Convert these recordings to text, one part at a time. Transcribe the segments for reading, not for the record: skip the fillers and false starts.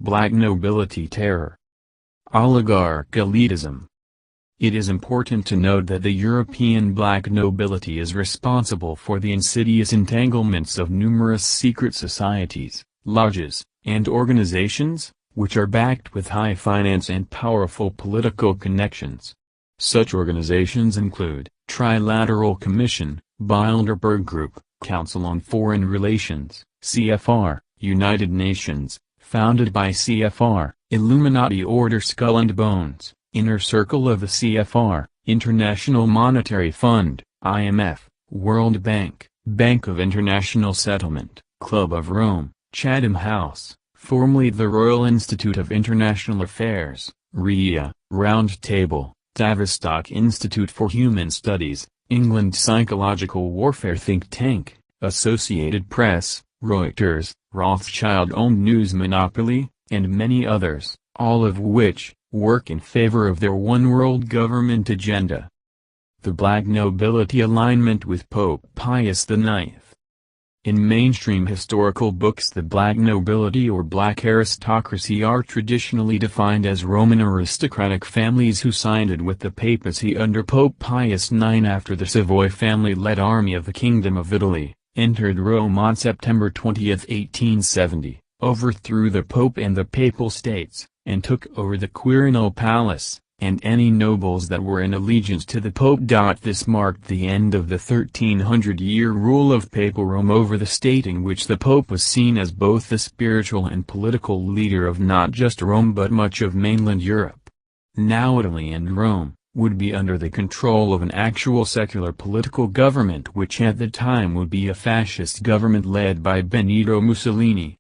Black nobility terror. Oligarch elitism. It is important to note that the European black nobility is responsible for the insidious entanglements of numerous secret societies, lodges, and organizations, which are backed with high finance and powerful political connections. Such organizations include Trilateral Commission, Bilderberg Group, Council on Foreign Relations, CFR, United Nations, founded by CFR, Illuminati Order Skull and Bones, Inner Circle of the CFR, International Monetary Fund, IMF, World Bank, Bank of International Settlement, Club of Rome, Chatham House, formerly the Royal Institute of International Affairs, RIA, Round Table, Tavistock Institute for Human Studies, England Psychological Warfare Think Tank, Associated Press, Reuters, Rothschild-owned news monopoly, and many others, all of which work in favor of their one-world government agenda. The black nobility alignment with Pope Pius IX. In mainstream historical books, the black nobility or black aristocracy are traditionally defined as Roman aristocratic families who sided with the papacy under Pope Pius IX after the Savoy family-led army of the Kingdom of Italy entered Rome on September 20, 1870, overthrew the Pope and the Papal States, and took over the Quirinal Palace, and any nobles that were in allegiance to the Pope. This marked the end of the 1300-year rule of Papal Rome over the state, in which the Pope was seen as both the spiritual and political leader of not just Rome but much of mainland Europe. Now Italy and Rome would be under the control of an actual secular political government, which at the time would be a fascist government led by Benito Mussolini.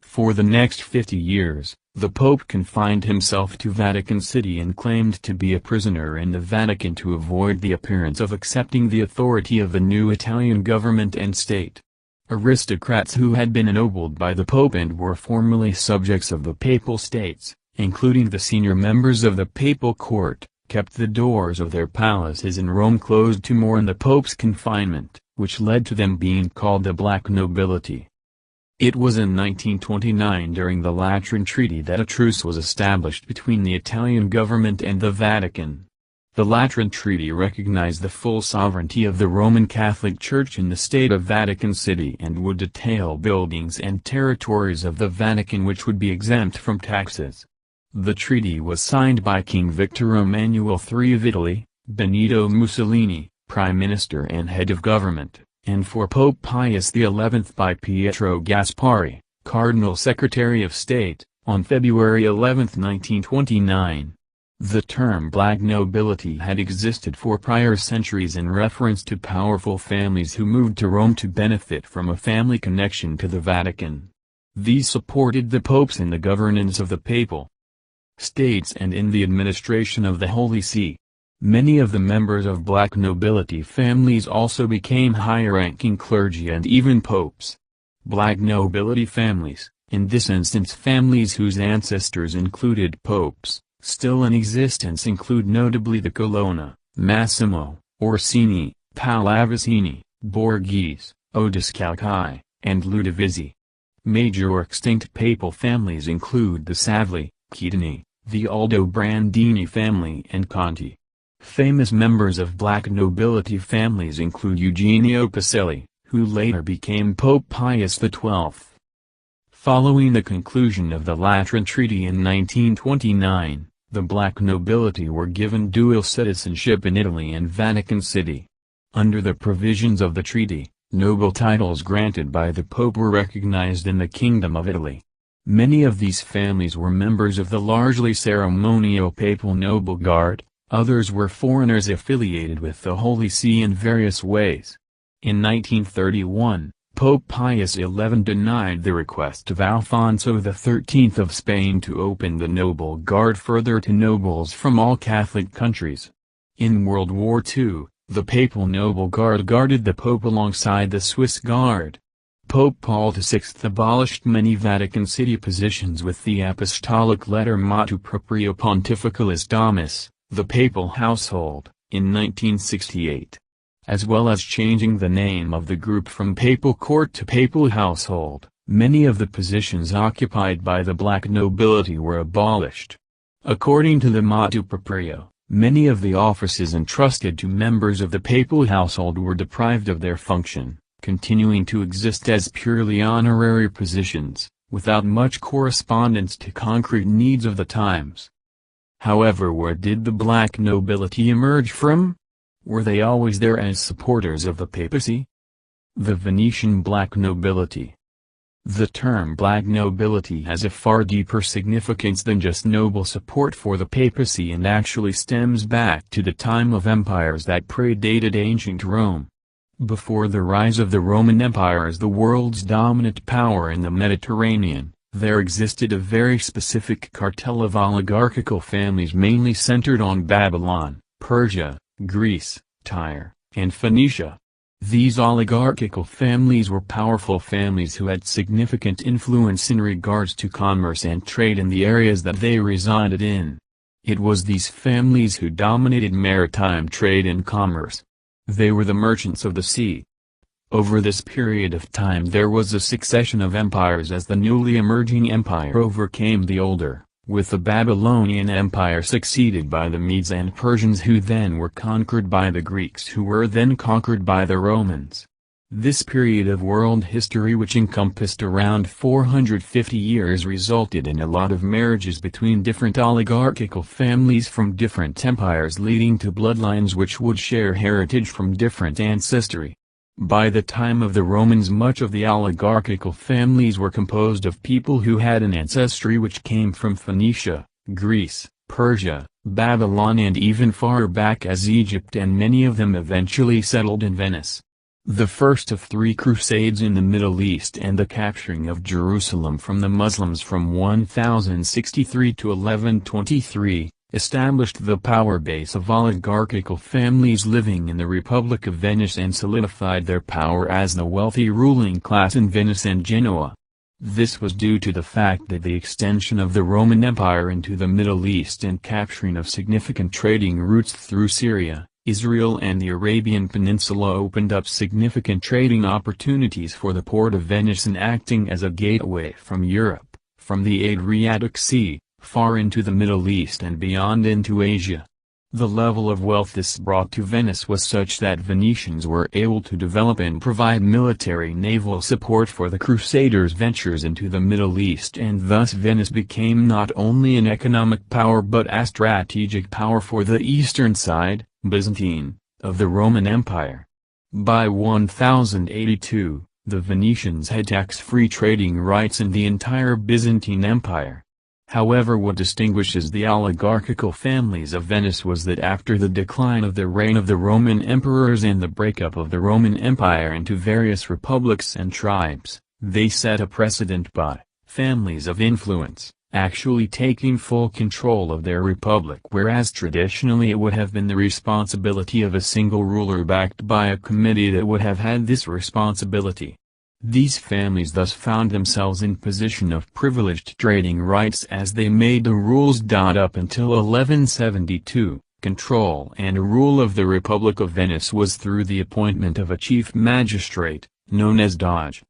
For the next 50 years, the Pope confined himself to Vatican City and claimed to be a prisoner in the Vatican to avoid the appearance of accepting the authority of the new Italian government and state. Aristocrats who had been ennobled by the Pope and were formerly subjects of the Papal States, including the senior members of the Papal Court, kept the doors of their palaces in Rome closed to mourn the Pope's confinement, which led to them being called the black nobility. It was in 1929 during the Lateran Treaty that a truce was established between the Italian government and the Vatican. The Lateran Treaty recognized the full sovereignty of the Roman Catholic Church in the state of Vatican City and would detail buildings and territories of the Vatican which would be exempt from taxes. The treaty was signed by King Victor Emmanuel III of Italy, Benito Mussolini, Prime Minister and head of government, and for Pope Pius XI by Pietro Gasparri, Cardinal Secretary of State, on February 11, 1929. The term black nobility had existed for prior centuries in reference to powerful families who moved to Rome to benefit from a family connection to the Vatican. These supported the popes in the governance of the papal states and in the administration of the Holy See. Many of the members of black nobility families also became higher-ranking clergy and even popes. Black nobility families, in this instance families whose ancestors included popes, still in existence include notably the Colonna, Massimo, Orsini, Pallavicini, Borghese, Odescalchi, and Ludovisi. Major or extinct papal families include the Savli, Chiedini, the Aldobrandini family and Conti. Famous members of black nobility families include Eugenio Pacelli, who later became Pope Pius XII. Following the conclusion of the Lateran Treaty in 1929, the black nobility were given dual citizenship in Italy and Vatican City. Under the provisions of the treaty, noble titles granted by the Pope were recognized in the Kingdom of Italy. Many of these families were members of the largely ceremonial papal noble guard, others were foreigners affiliated with the Holy See in various ways. In 1931, Pope Pius XI denied the request of Alfonso XIII of Spain to open the noble guard further to nobles from all Catholic countries. In World War II, the papal noble guard guarded the Pope alongside the Swiss Guard. Pope Paul VI abolished many Vatican City positions with the apostolic letter Motu Proprio Pontificalis Domus, the papal household, in 1968. As well as changing the name of the group from Papal Court to Papal Household, Many of the positions occupied by the black nobility were abolished. According to the motu proprio, many of the offices entrusted to members of the papal household were deprived of their function, continuing to exist as purely honorary positions, without much correspondence to concrete needs of the times. However, where did the black nobility emerge from? Were they always there as supporters of the papacy? The Venetian black nobility. The term black nobility has a far deeper significance than just noble support for the papacy and actually stems back to the time of empires that predated ancient Rome. Before the rise of the Roman Empire as the world's dominant power in the Mediterranean, there existed a very specific cartel of oligarchical families mainly centered on Babylon, Persia, Greece, Tyre, and Phoenicia. These oligarchical families were powerful families who had significant influence in regards to commerce and trade in the areas that they resided in. It was these families who dominated maritime trade and commerce. They were the merchants of the sea. Over this period of time there was a succession of empires as the newly emerging empire overcame the older, with the Babylonian Empire succeeded by the Medes and Persians who then were conquered by the Greeks who were then conquered by the Romans. This period of world history, which encompassed around 450 years, resulted in a lot of marriages between different oligarchical families from different empires, leading to bloodlines which would share heritage from different ancestry. By the time of the Romans, much of the oligarchical families were composed of people who had an ancestry which came from Phoenicia, Greece, Persia, Babylon, and even far back as Egypt, and many of them eventually settled in Venice. The first of three crusades in the Middle East and the capturing of Jerusalem from the Muslims from 1063 to 1123, established the power base of oligarchical families living in the Republic of Venice and solidified their power as the wealthy ruling class in Venice and Genoa. This was due to the fact that the extension of the Roman Empire into the Middle East and capturing of significant trading routes through Syria, Israel and the Arabian Peninsula opened up significant trading opportunities for the port of Venice and acting as a gateway from Europe, from the Adriatic Sea, far into the Middle East and beyond into Asia. The level of wealth this brought to Venice was such that Venetians were able to develop and provide military naval support for the Crusaders' ventures into the Middle East, and thus Venice became not only an economic power but a strategic power for the eastern side, Byzantine, of the Roman Empire. By 1082, the Venetians had tax-free trading rights in the entire Byzantine Empire. However, what distinguishes the oligarchical families of Venice was that after the decline of the reign of the Roman emperors and the breakup of the Roman Empire into various republics and tribes, they set a precedent by families of influence actually taking full control of their republic, whereas traditionally it would have been the responsibility of a single ruler backed by a committee that would have had this responsibility. These families thus found themselves in position of privileged trading rights as they made the rules. Up until 1172, control and rule of the Republic of Venice was through the appointment of a chief magistrate, known as Doge.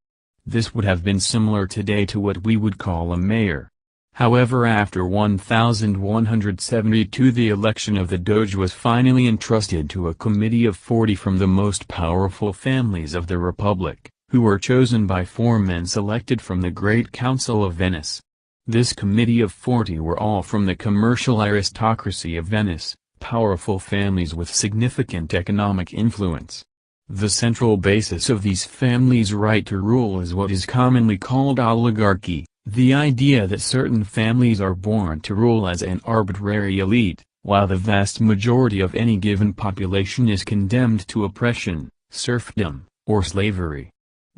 This would have been similar today to what we would call a mayor. However, after 1172 the election of the Doge was finally entrusted to a committee of 40 from the most powerful families of the Republic, who were chosen by 4 men selected from the Great Council of Venice. This committee of 40 were all from the commercial aristocracy of Venice, powerful families with significant economic influence. The central basis of these families' right to rule is what is commonly called oligarchy, the idea that certain families are born to rule as an arbitrary elite, while the vast majority of any given population is condemned to oppression, serfdom, or slavery.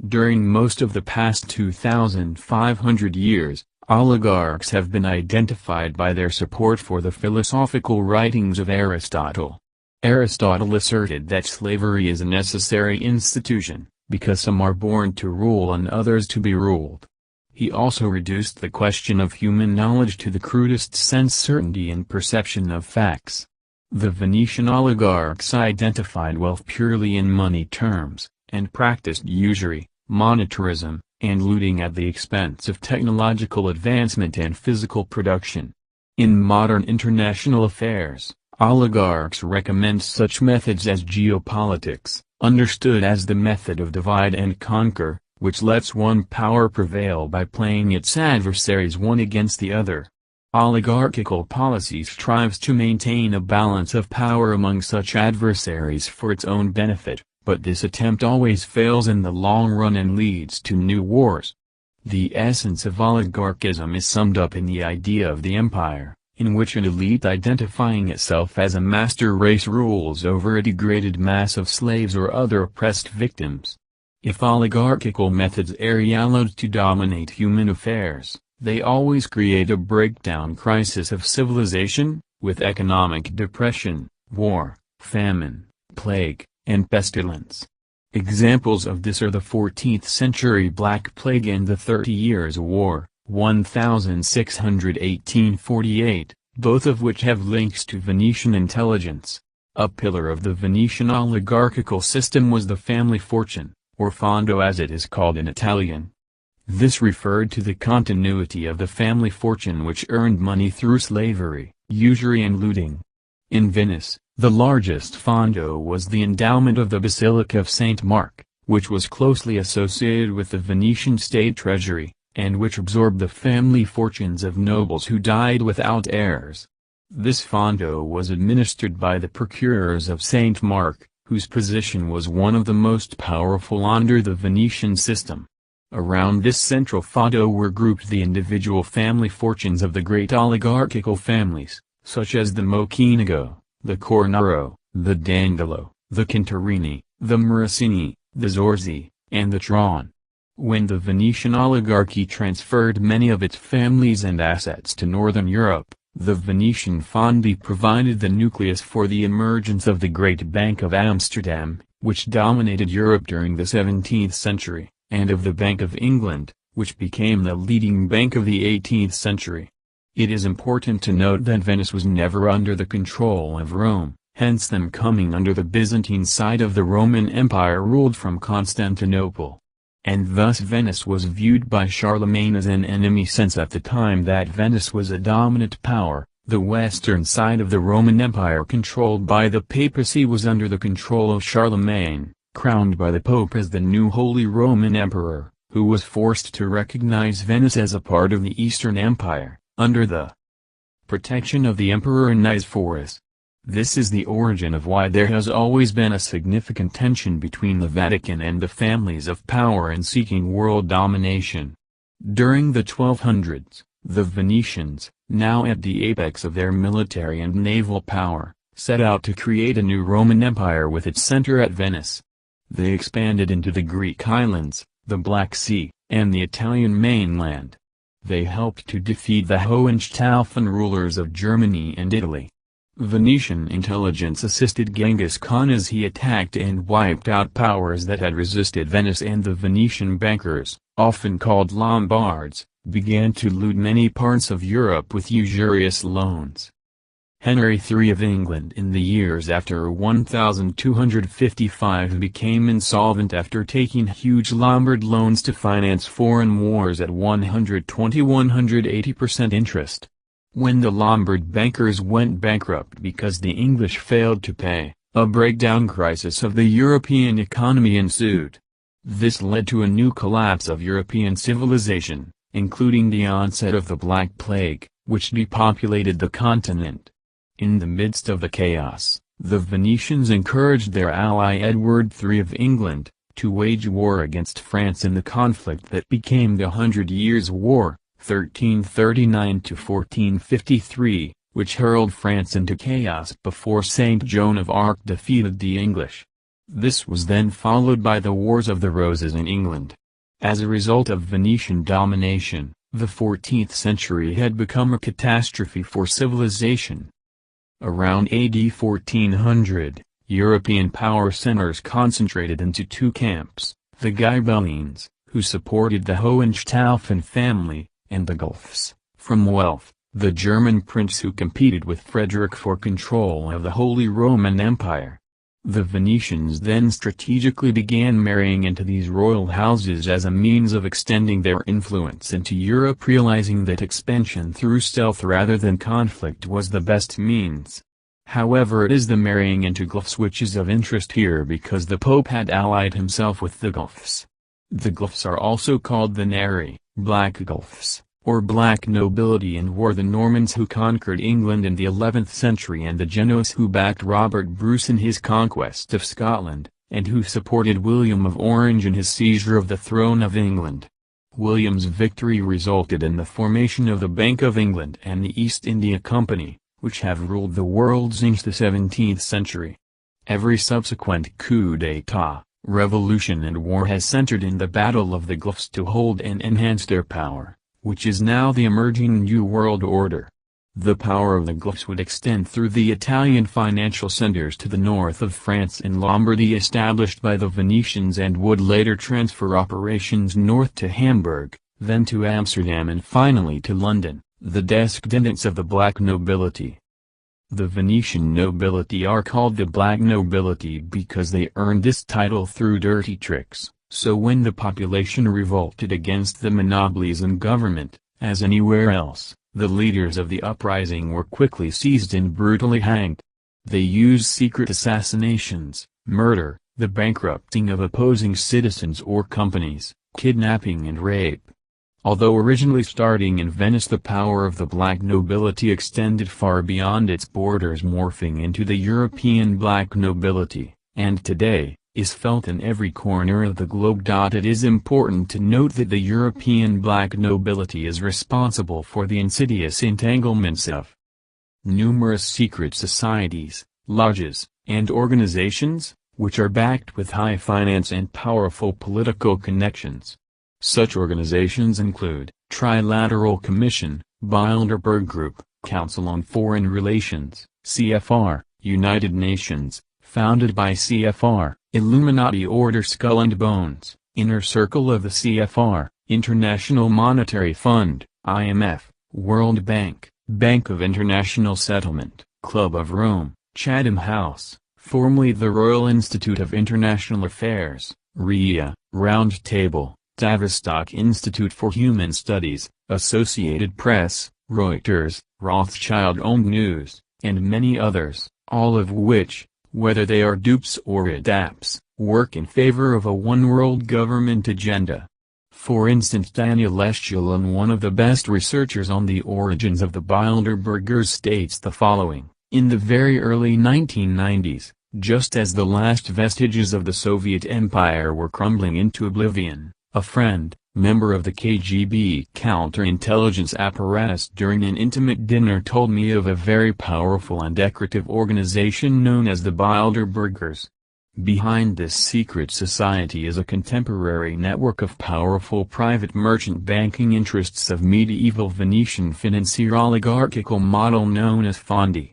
During most of the past 2,500 years, oligarchs have been identified by their support for the philosophical writings of Aristotle. Aristotle asserted that slavery is a necessary institution, because some are born to rule and others to be ruled. He also reduced the question of human knowledge to the crudest sense, certainty and perception of facts. The Venetian oligarchs identified wealth purely in money terms, and practiced usury, monetarism, and looting at the expense of technological advancement and physical production. In modern international affairs, oligarchs recommend such methods as geopolitics, understood as the method of divide and conquer, which lets one power prevail by playing its adversaries one against the other. Oligarchical policy strives to maintain a balance of power among such adversaries for its own benefit, but this attempt always fails in the long run and leads to new wars. The essence of oligarchism is summed up in the idea of the empire, in which an elite identifying itself as a master race rules over a degraded mass of slaves or other oppressed victims. If oligarchical methods are allowed to dominate human affairs, they always create a breakdown crisis of civilization, with economic depression, war, famine, plague, and pestilence. Examples of this are the 14th century Black Plague and the 30 Years' War, 1618–48, both of which have links to Venetian intelligence. A pillar of the Venetian oligarchical system was the family fortune, or fondo as it is called in Italian. This referred to the continuity of the family fortune which earned money through slavery, usury and looting. In Venice, the largest fondo was the endowment of the Basilica of St. Mark, which was closely associated with the Venetian state treasury, and which absorbed the family fortunes of nobles who died without heirs. This fondo was administered by the procurers of St. Mark, whose position was one of the most powerful under the Venetian system. Around this central fondo were grouped the individual family fortunes of the great oligarchical families, such as the Mocenigo, the Cornaro, the Dandolo, the Cantarini, the Morosini, the Zorzi, and the Tron. When the Venetian oligarchy transferred many of its families and assets to northern Europe, the Venetian fondi provided the nucleus for the emergence of the Great Bank of Amsterdam, which dominated Europe during the 17th century, and of the Bank of England, which became the leading bank of the 18th century. It is important to note that Venice was never under the control of Rome, hence them coming under the Byzantine side of the Roman Empire ruled from Constantinople. And thus Venice was viewed by Charlemagne as an enemy since at the time that Venice was a dominant power, the western side of the Roman Empire controlled by the papacy was under the control of Charlemagne, crowned by the Pope as the new Holy Roman Emperor, who was forced to recognize Venice as a part of the Eastern Empire, under the protection of the Emperor Nicephorus. This is the origin of why there has always been a significant tension between the Vatican and the families of power in seeking world domination. During the 1200s, the Venetians, now at the apex of their military and naval power, set out to create a new Roman Empire with its center at Venice. They expanded into the Greek islands, the Black Sea, and the Italian mainland. They helped to defeat the Hohenstaufen rulers of Germany and Italy. Venetian intelligence assisted Genghis Khan as he attacked and wiped out powers that had resisted Venice, and the Venetian bankers, often called Lombards, began to loot many parts of Europe with usurious loans. Henry III of England in the years after 1255 became insolvent after taking huge Lombard loans to finance foreign wars at 120–180% interest. When the Lombard bankers went bankrupt because the English failed to pay, a breakdown crisis of the European economy ensued. This led to a new collapse of European civilization, including the onset of the Black Plague, which depopulated the continent. In the midst of the chaos, the Venetians encouraged their ally Edward III of England, to wage war against France in the conflict that became the 100 Years' War, 1339–1453, which hurled France into chaos before Saint Joan of Arc defeated the English. This was then followed by the Wars of the Roses in England. As a result of Venetian domination, the 14th century had become a catastrophe for civilization. Around AD 1400, European power centers concentrated into two camps, the Ghibellines, who supported the Hohenstaufen family, and the Guelphs, from wealth, the German prince who competed with Frederick for control of the Holy Roman Empire. The Venetians then strategically began marrying into these royal houses as a means of extending their influence into Europe, realizing that expansion through stealth rather than conflict was the best means. However, it is the marrying into Guelphs which is of interest here, because the Pope had allied himself with the Guelphs. The Guelphs are also called the Neri, Black Guelphs, or Black Nobility, and were the Normans who conquered England in the 11th century and the Genoese who backed Robert Bruce in his conquest of Scotland, and who supported William of Orange in his seizure of the throne of England. William's victory resulted in the formation of the Bank of England and the East India Company, which have ruled the world since the 17th century. Every subsequent coup d'état, revolution and war has centered in the battle of the Guelphs to hold and enhance their power, which is now the emerging New World Order. The power of the Guelphs would extend through the Italian financial centers to the north of France and Lombardy established by the Venetians, and would later transfer operations north to Hamburg, then to Amsterdam, and finally to London, the descendants of the Black Nobility. The Venetian nobility are called the Black Nobility because they earned this title through dirty tricks, so when the population revolted against the monopolies in government, as anywhere else, the leaders of the uprising were quickly seized and brutally hanged. They used secret assassinations, murder, the bankrupting of opposing citizens or companies, kidnapping and rape. Although originally starting in Venice, the power of the Black Nobility extended far beyond its borders, morphing into the European Black Nobility, and today, is felt in every corner of the globe. It is important to note that the European Black Nobility is responsible for the insidious entanglements of numerous secret societies, lodges, and organizations, which are backed with high finance and powerful political connections. Such organizations include Trilateral Commission, Bilderberg Group, Council on Foreign Relations, CFR, United Nations, founded by CFR, Illuminati Order, Skull and Bones, Inner Circle of the CFR, International Monetary Fund, IMF, World Bank, Bank of International Settlement, Club of Rome, Chatham House, formerly the Royal Institute of International Affairs, RIA, Round Table, Tavistock Institute for Human Studies, Associated Press, Reuters, Rothschild-owned News, and many others, all of which, whether they are dupes or adapts, work in favor of a one-world government agenda. For instance, Daniel Eschelon, one of the best researchers on the origins of the Bilderbergers, states the following: in the very early 1990s, just as the last vestiges of the Soviet Empire were crumbling into oblivion, a friend, member of the KGB counterintelligence apparatus, during an intimate dinner told me of a very powerful and decorative organization known as the Bilderbergers. Behind this secret society is a contemporary network of powerful private merchant banking interests of medieval Venetian financier oligarchical model known as fondi.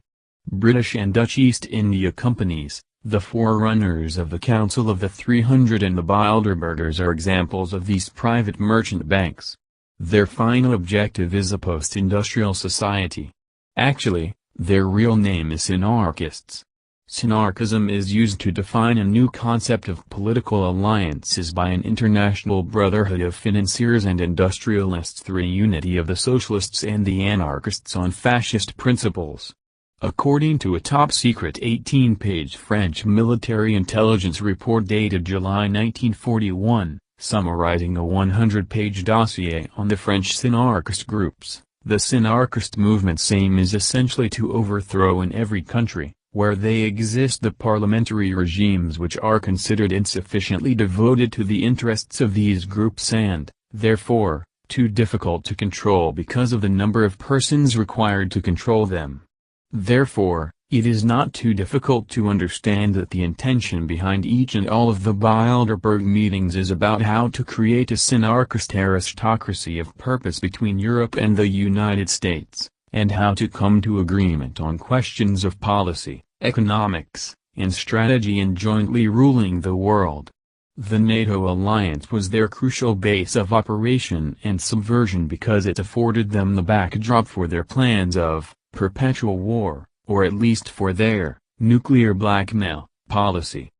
British and Dutch East India Companies, the forerunners of the Council of the 300, and the Bilderbergers are examples of these private merchant banks. Their final objective is a post-industrial society. Actually, their real name is synarchists. Synarchism is used to define a new concept of political alliances by an international brotherhood of financiers and industrialists through a unity of the socialists and the anarchists on fascist principles. According to a top-secret 18-page French military intelligence report dated July 1941, summarizing a 100-page dossier on the French synarchist groups, the synarchist movement's aim is essentially to overthrow in every country, where they exist, the parliamentary regimes which are considered insufficiently devoted to the interests of these groups and, therefore, too difficult to control because of the number of persons required to control them. Therefore, it is not too difficult to understand that the intention behind each and all of the Bilderberg meetings is about how to create a synarchist aristocracy of purpose between Europe and the United States, and how to come to agreement on questions of policy, economics, and strategy in jointly ruling the world. The NATO alliance was their crucial base of operation and subversion because it afforded them the backdrop for their plans of perpetual war, or at least for their nuclear blackmail, Policy.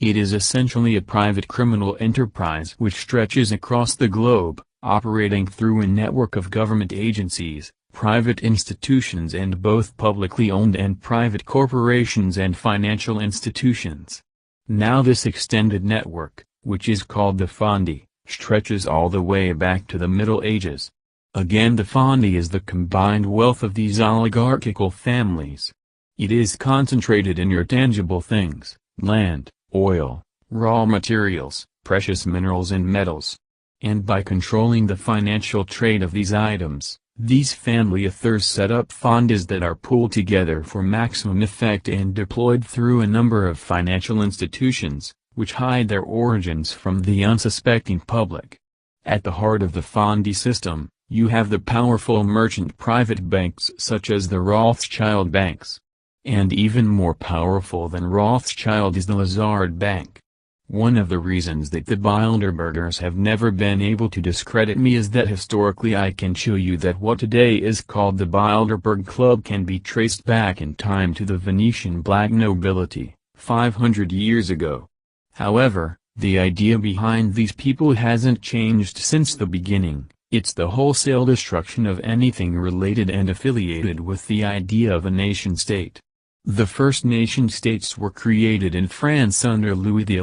It is essentially a private criminal enterprise which stretches across the globe, operating through a network of government agencies, private institutions and both publicly owned and private corporations and financial institutions. Now this extended network, which is called the Fondi, stretches all the way back to the Middle Ages. Again, the Fondi is the combined wealth of these oligarchical families. It is concentrated in your tangible things, land, oil, raw materials, precious minerals and metals. And by controlling the financial trade of these items, these family authors set up fonds that are pooled together for maximum effect and deployed through a number of financial institutions, which hide their origins from the unsuspecting public. At the heart of the Fondi system, you have the powerful merchant private banks such as the Rothschild banks. And even more powerful than Rothschild is the Lazard Bank. One of the reasons that the Bilderbergers have never been able to discredit me is that historically I can show you that what today is called the Bilderberg Club can be traced back in time to the Venetian black nobility, 500 years ago. However, the idea behind these people hasn't changed since the beginning. It's the wholesale destruction of anything related and affiliated with the idea of a nation-state. The first nation-states were created in France under Louis XI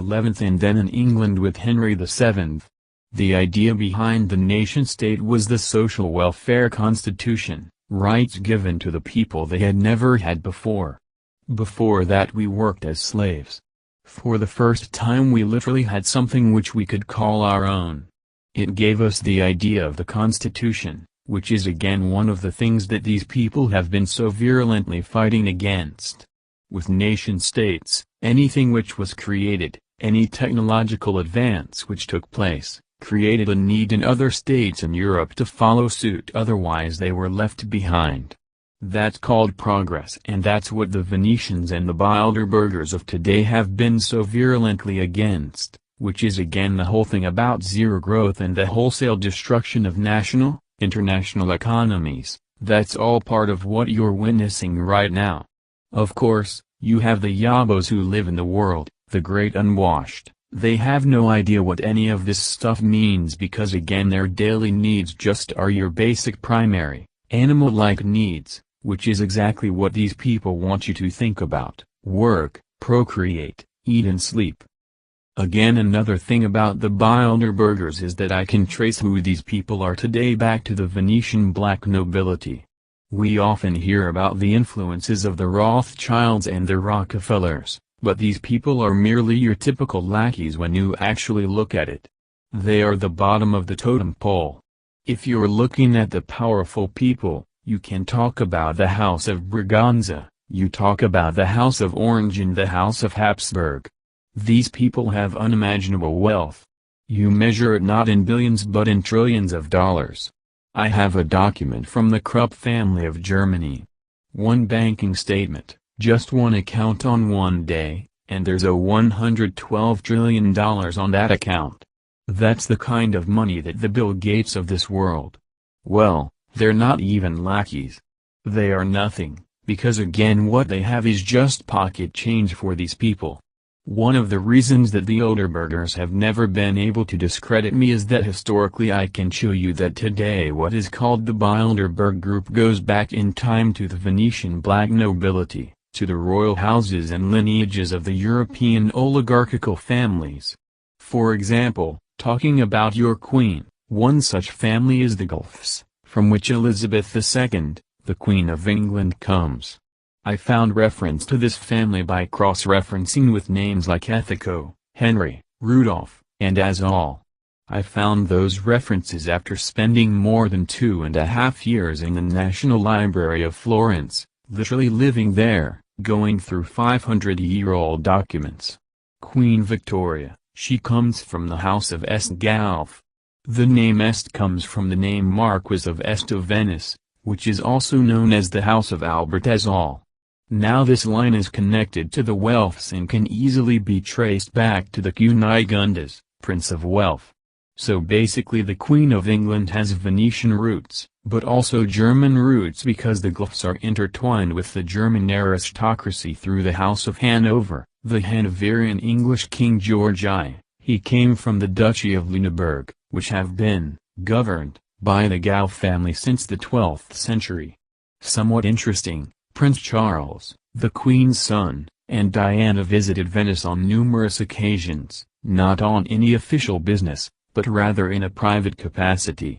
and then in England with Henry VII. The idea behind the nation-state was the social welfare constitution, rights given to the people they had never had before. Before that we worked as slaves. For the first time we literally had something which we could call our own. It gave us the idea of the Constitution, which is again one of the things that these people have been so virulently fighting against. With nation-states, anything which was created, any technological advance which took place, created a need in other states in Europe to follow suit, otherwise they were left behind. That's called progress, and that's what the Venetians and the Bilderbergers of today have been so virulently against, which is again the whole thing about zero growth and the wholesale destruction of national, international economies. That's all part of what you're witnessing right now. Of course, you have the yabos who live in the world, the great unwashed. They have no idea what any of this stuff means because again their daily needs just are your basic primary, animal-like needs, which is exactly what these people want you to think about: work, procreate, eat and sleep. Again, another thing about the Bilderbergers is that I can trace who these people are today back to the Venetian black nobility. We often hear about the influences of the Rothschilds and the Rockefellers, but these people are merely your typical lackeys when you actually look at it. They are the bottom of the totem pole. If you're looking at the powerful people, you can talk about the House of Braganza, you talk about the House of Orange and the House of Habsburg. These people have unimaginable wealth. You measure it not in billions but in trillions of dollars. I have a document from the Krupp family of Germany. One banking statement, just one account on one day, and there's a $112 trillion on that account. That's the kind of money that the Bill Gates of this world. Well, they're not even lackeys. They are nothing, because again what they have is just pocket change for these people. One of the reasons that the Bilderbergers have never been able to discredit me is that historically I can show you that today what is called the Bilderberg Group goes back in time to the Venetian black nobility, to the royal houses and lineages of the European oligarchical families. For example, talking about your queen, one such family is the Guelphs, from which Elizabeth II, the Queen of England, comes. I found reference to this family by cross-referencing with names like Ethico, Henry, Rudolph, and Azal. I found those references after spending more than 2.5 years in the National Library of Florence, literally living there, going through 500-year-old documents. Queen Victoria, she comes from the House of Este. The name Este comes from the name Marquis of Este of Venice, which is also known as the House of Albert Azal. Now this line is connected to the Welfs and can easily be traced back to the Cunigundas, Prince of Welf. So basically the Queen of England has Venetian roots, but also German roots because the Guelphs are intertwined with the German aristocracy through the House of Hanover, The Hanoverian English King George I. He came from the Duchy of Lüneburg, which have been governed by the Gauff family since the 12th century. Somewhat interesting, Prince Charles, the Queen's son, and Diana visited Venice on numerous occasions, not on any official business, but rather in a private capacity.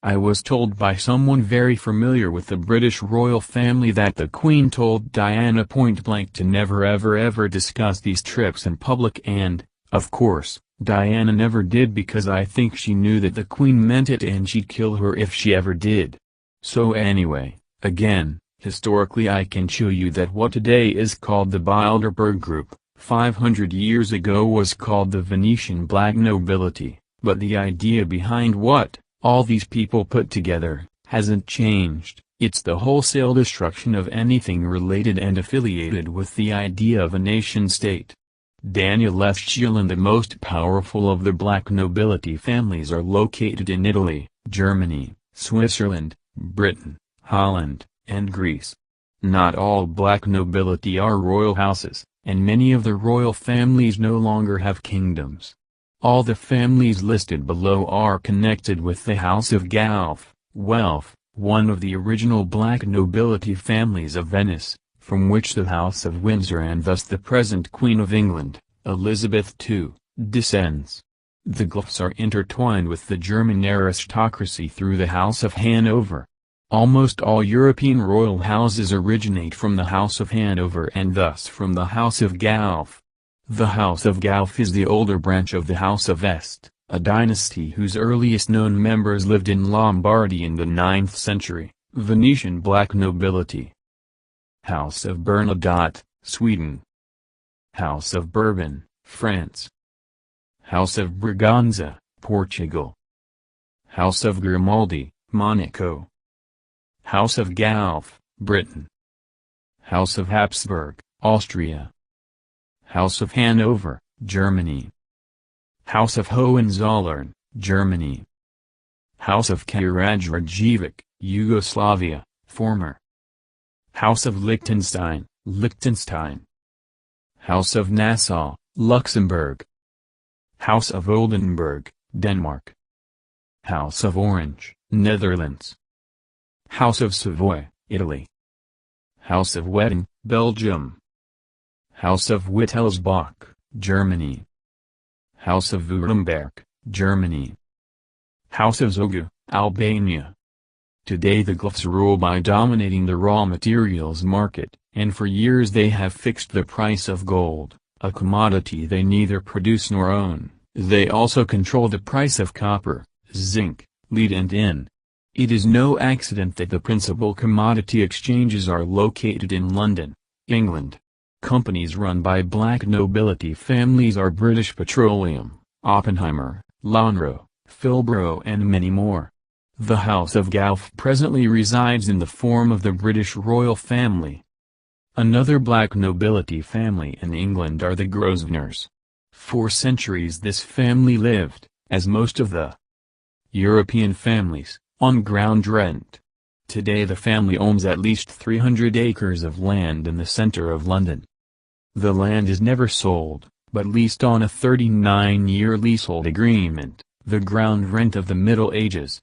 I was told by someone very familiar with the British royal family that the Queen told Diana point-blank to never ever discuss these trips in public, and, of course, Diana never did, because I think she knew that the Queen meant it and she'd kill her if she ever did. So anyway, again, historically I can show you that what today is called the Bilderberg Group, 500 years ago was called the Venetian Black Nobility, but the idea behind what all these people put together hasn't changed. It's the wholesale destruction of anything related and affiliated with the idea of a nation-state. Daniel Lefschel and the most powerful of the black nobility families are located in Italy, Germany, Switzerland, Britain, Holland, and Greece. Not all black nobility are royal houses, and many of the royal families no longer have kingdoms. All the families listed below are connected with the House of Gauff, one of the original black nobility families of Venice, from which the House of Windsor and thus the present Queen of England, Elizabeth II, descends. The Gauffs are intertwined with the German aristocracy through the House of Hanover. Almost all European royal houses originate from the House of Hanover and thus from the House of Gauff. The House of Gauff is the older branch of the House of Este, a dynasty whose earliest known members lived in Lombardy in the 9th century. Venetian black nobility. House of Bernadotte, Sweden. House of Bourbon, France. House of Braganza, Portugal. House of Grimaldi, Monaco. House of Gauff, Britain. House of Habsburg, Austria. House of Hanover, Germany. House of Hohenzollern, Germany. House of Karađorđević, Yugoslavia, former. House of Liechtenstein, Liechtenstein. House of Nassau, Luxembourg. House of Oldenburg, Denmark. House of Orange, Netherlands. House of Savoy, Italy. House of Wettin, Belgium. House of Wittelsbach, Germany. House of Württemberg, Germany. House of Zogu, Albania. Today the Gauffs rule by dominating the raw materials market, and for years they have fixed the price of gold, a commodity they neither produce nor own. They also control the price of copper, zinc, lead and tin. It is no accident that the principal commodity exchanges are located in London, England. Companies run by black nobility families are British Petroleum, Oppenheimer, Lonrho, Philbro and many more. The House of Gauff presently resides in the form of the British royal family. Another black nobility family in England are the Grosvenors. For centuries this family lived, as most of the European families, on ground rent. Today the family owns at least 300 acres of land in the center of London. The land is never sold, but leased on a 39-year leasehold agreement, the ground rent of the Middle Ages.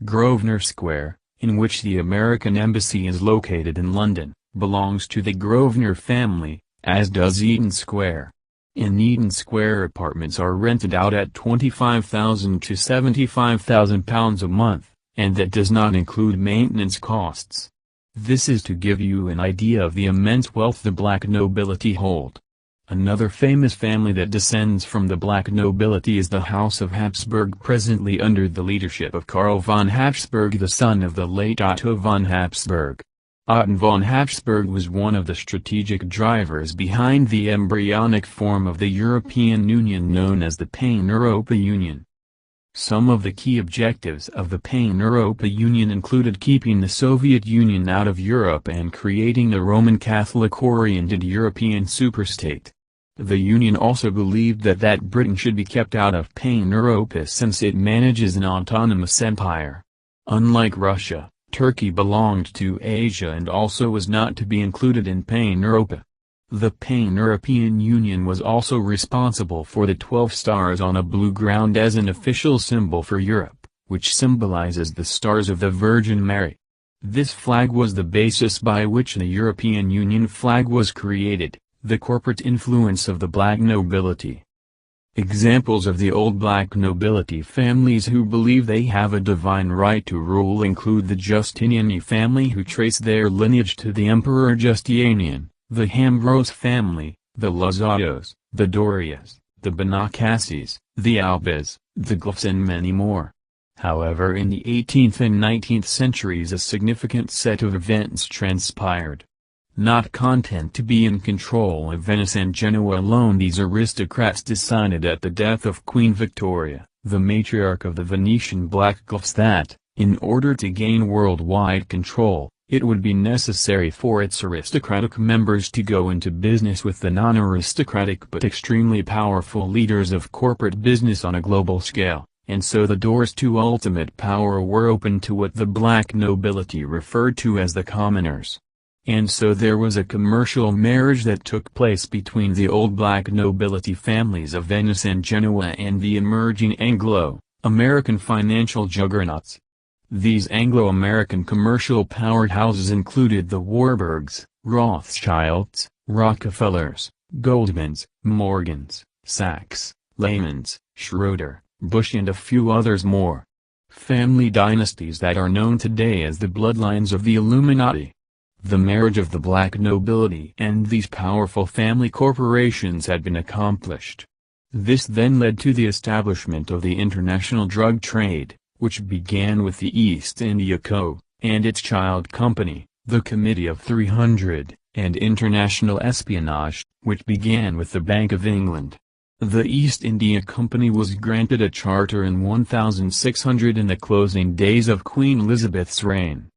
Grosvenor Square, in which the American Embassy is located in London, belongs to the Grosvenor family, as does Eaton Square. In Eaton Square apartments are rented out at £25,000 to £75,000 a month, and that does not include maintenance costs. This is to give you an idea of the immense wealth the black nobility hold. Another famous family that descends from the black nobility is the House of Habsburg, presently under the leadership of Karl von Habsburg, the son of the late Otto von Habsburg. Otto von Habsburg was one of the strategic drivers behind the embryonic form of the European Union known as the Pan-Europa Union. Some of the key objectives of the Pan-Europa Union included keeping the Soviet Union out of Europe and creating a Roman Catholic-oriented European superstate. The Union also believed that Britain should be kept out of Pan-Europa since it manages an autonomous empire. Unlike Russia, Turkey belonged to Asia and also was not to be included in Pan-Europa. The Pan-European Union was also responsible for the 12 stars on a blue ground as an official symbol for Europe, which symbolizes the stars of the Virgin Mary. This flag was the basis by which the European Union flag was created, the corporate influence of the black nobility. Examples of the old black nobility families who believe they have a divine right to rule include the Justiniani family who trace their lineage to the Emperor Justinian, the Ambrose family, the Lazatos, the Dorias, the Benacassis, the Albas, the Guelphs and many more. However, in the 18th and 19th centuries a significant set of events transpired. Not content to be in control of Venice and Genoa alone, these aristocrats decided at the death of Queen Victoria, the matriarch of the Venetian Black Guelphs, that, in order to gain worldwide control, it would be necessary for its aristocratic members to go into business with the non-aristocratic but extremely powerful leaders of corporate business on a global scale, and so the doors to ultimate power were opened to what the black nobility referred to as the commoners. And so there was a commercial marriage that took place between the old black nobility families of Venice and Genoa and the emerging Anglo-American financial juggernauts. These Anglo-American commercial powerhouses included the Warburgs, Rothschilds, Rockefellers, Goldmans, Morgans, Sachs, Lehmans, Schroeder, Bush and a few others more. Family dynasties that are known today as the bloodlines of the Illuminati. The marriage of the black nobility and these powerful family corporations had been accomplished. This then led to the establishment of the international drug trade, which began with the East India Co., and its child company, the Committee of 300, and international espionage, which began with the Bank of England. The East India Company was granted a charter in 1600 in the closing days of Queen Elizabeth's reign.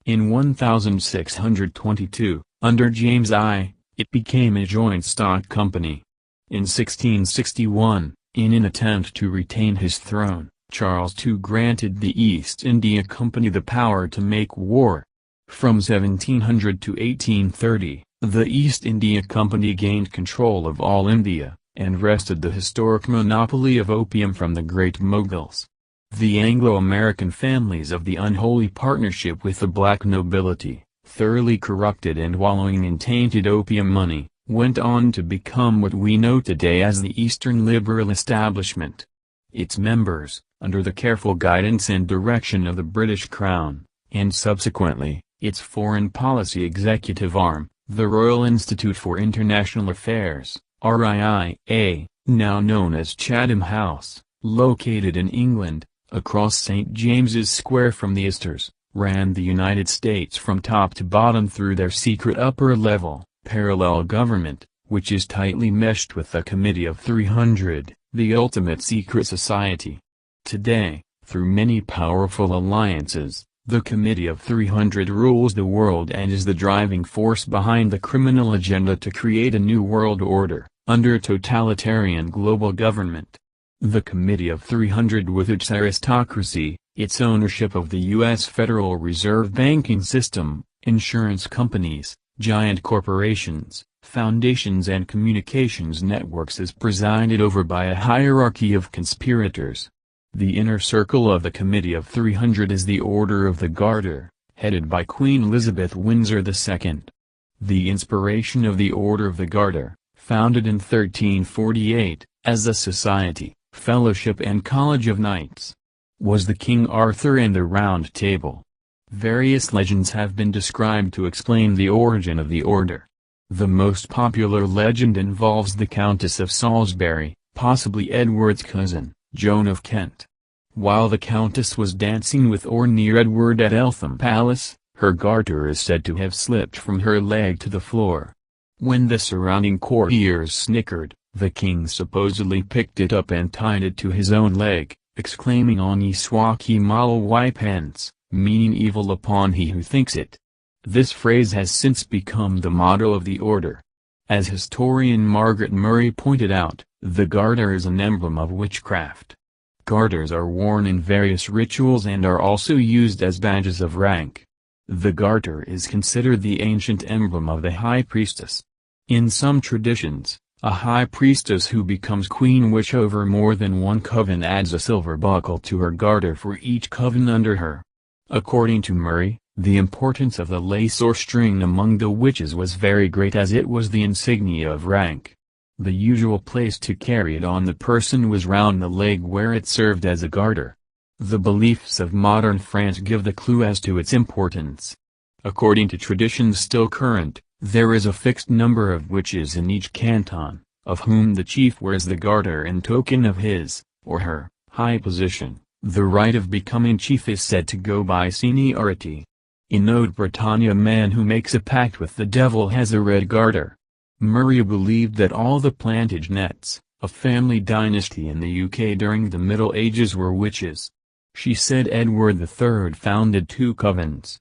In 1622, under James I, it became a joint stock company. In 1661, in an attempt to retain his throne, Charles II granted the East India Company the power to make war. From 1700 to 1830, the East India Company gained control of all India, and wrested the historic monopoly of opium from the Great Mughals. The Anglo-American families of the unholy partnership with the black nobility, thoroughly corrupted and wallowing in tainted opium money, went on to become what we know today as the Eastern Liberal Establishment. Its members, under the careful guidance and direction of the British Crown, and subsequently, its foreign policy executive arm, the Royal Institute for International Affairs, RIIA, now known as Chatham House, located in England, across St. James's Square from the Astors, ran the United States from top to bottom through their secret upper-level, parallel government, which is tightly meshed with the Committee of 300, the ultimate secret society. Today, through many powerful alliances, the Committee of 300 rules the world and is the driving force behind the criminal agenda to create a new world order, under totalitarian global government. The Committee of 300 with its aristocracy, its ownership of the U.S. Federal Reserve banking system, insurance companies, giant corporations, foundations and communications networks is presided over by a hierarchy of conspirators. The inner circle of the Committee of 300 is the Order of the Garter, headed by Queen Elizabeth Windsor II. The inspiration of the Order of the Garter, founded in 1348, as a society, fellowship and college of knights, was the King Arthur and the Round Table. Various legends have been described to explain the origin of the order. The most popular legend involves the Countess of Salisbury, possibly Edward's cousin, Joan of Kent. While the Countess was dancing with or near Edward at Eltham Palace, her garter is said to have slipped from her leg to the floor. When the surrounding courtiers snickered, the king supposedly picked it up and tied it to his own leg, exclaiming "Ani swaki mal y pence," meaning evil upon he who thinks it. This phrase has since become the motto of the order. As historian Margaret Murray pointed out, the garter is an emblem of witchcraft. Garters are worn in various rituals and are also used as badges of rank. The garter is considered the ancient emblem of the high priestess. In some traditions, a high priestess who becomes queen witch over more than one coven adds a silver buckle to her garter for each coven under her. According to Murray, the importance of the lace or string among the witches was very great, as it was the insignia of rank. The usual place to carry it on the person was round the leg, where it served as a garter. The beliefs of modern France give the clue as to its importance. According to traditions still current, there is a fixed number of witches in each canton, of whom the chief wears the garter in token of his, or her, high position. The right of becoming chief is said to go by seniority. In Haute-Bretagne, a man who makes a pact with the devil has a red garter. Murray believed that all the Plantagenets, a family dynasty in the UK during the Middle Ages, were witches. She said Edward III founded 2 covens.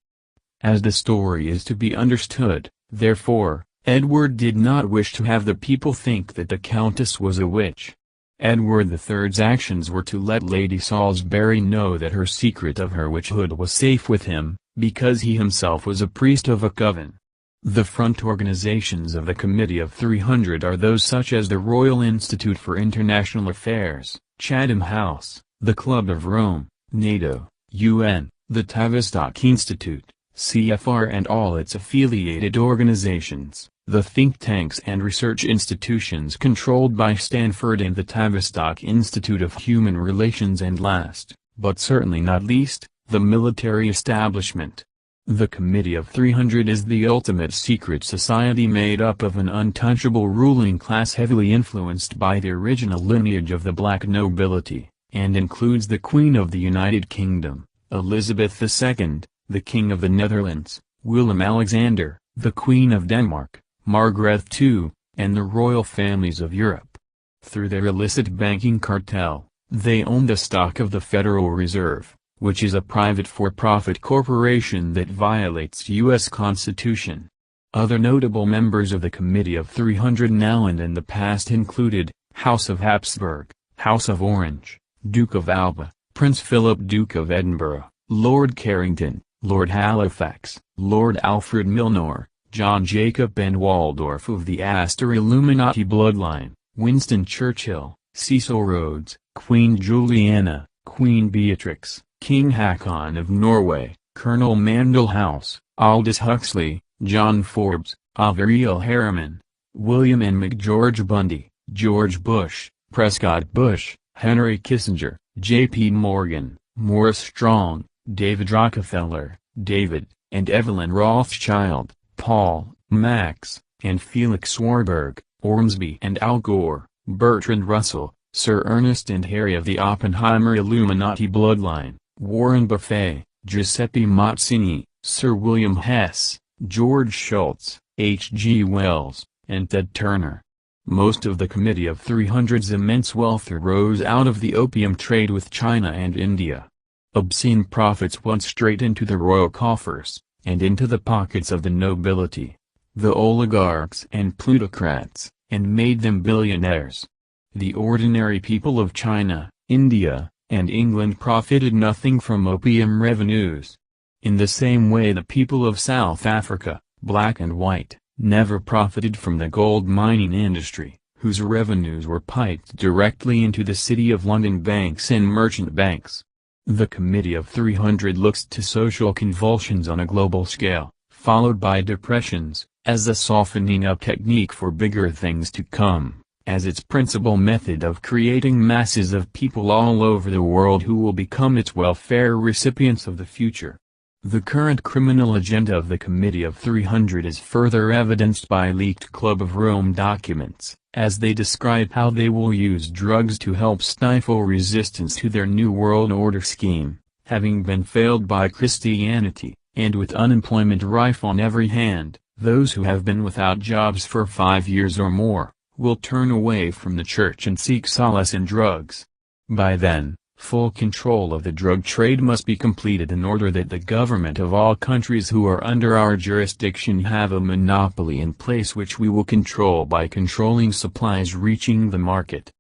As the story is to be understood, therefore, Edward did not wish to have the people think that the Countess was a witch. Edward III's actions were to let Lady Salisbury know that her secret of her witchhood was safe with him, because he himself was a priest of a coven. The front organizations of the Committee of 300 are those such as the Royal Institute for International Affairs, Chatham House, the Club of Rome, NATO, UN, the Tavistock Institute, CFR and all its affiliated organizations, the think tanks and research institutions controlled by Stanford and the Tavistock Institute of Human Relations, and last, but certainly not least, the military establishment. The Committee of 300 is the ultimate secret society made up of an untouchable ruling class heavily influenced by the original lineage of the black nobility, and includes the Queen of the United Kingdom, Elizabeth II, the King of the Netherlands, Willem Alexander, the Queen of Denmark, Margaret II, and the royal families of Europe. Through their illicit banking cartel, they own the stock of the Federal Reserve, which is a private for-profit corporation that violates U.S. Constitution. Other notable members of the Committee of 300 now and in the past included, House of Habsburg, House of Orange, Duke of Alba, Prince Philip Duke of Edinburgh, Lord Carrington, Lord Halifax, Lord Alfred Milnor, John Jacob and Waldorf of the Astor Illuminati bloodline, Winston Churchill, Cecil Rhodes, Queen Juliana, Queen Beatrix, King Haakon of Norway, Colonel Mandelhaus, Aldous Huxley, John Forbes, Averill Harriman, William and McGeorge Bundy, George Bush, Prescott Bush, Henry Kissinger, J.P. Morgan, Morris Strong, David Rockefeller, David, and Evelyn Rothschild, Paul, Max, and Felix Warburg, Ormsby and Al Gore, Bertrand Russell, Sir Ernest and Harry of the Oppenheimer Illuminati bloodline, Warren Buffett, Giuseppe Mazzini, Sir William Hess, George Shultz, H.G. Wells, and Ted Turner. Most of the Committee of 300's immense wealth arose out of the opium trade with China and India. Obscene profits went straight into the royal coffers, and into the pockets of the nobility, the oligarchs and plutocrats, and made them billionaires. The ordinary people of China, India, and England profited nothing from opium revenues. In the same way the people of South Africa, black and white, never profited from the gold mining industry, whose revenues were piped directly into the City of London banks and merchant banks. The Committee of 300 looks to social convulsions on a global scale, followed by depressions, as a softening up technique for bigger things to come, as its principal method of creating masses of people all over the world who will become its welfare recipients of the future. The current criminal agenda of the Committee of 300 is further evidenced by leaked Club of Rome documents, as they describe how they will use drugs to help stifle resistance to their New World Order scheme, having been failed by Christianity, and with unemployment rife on every hand. Those who have been without jobs for 5 years or more, will turn away from the church and seek solace in drugs. By then, full control of the drug trade must be completed in order that the government of all countries who are under our jurisdiction have a monopoly in place, which we will control by controlling supplies reaching the market.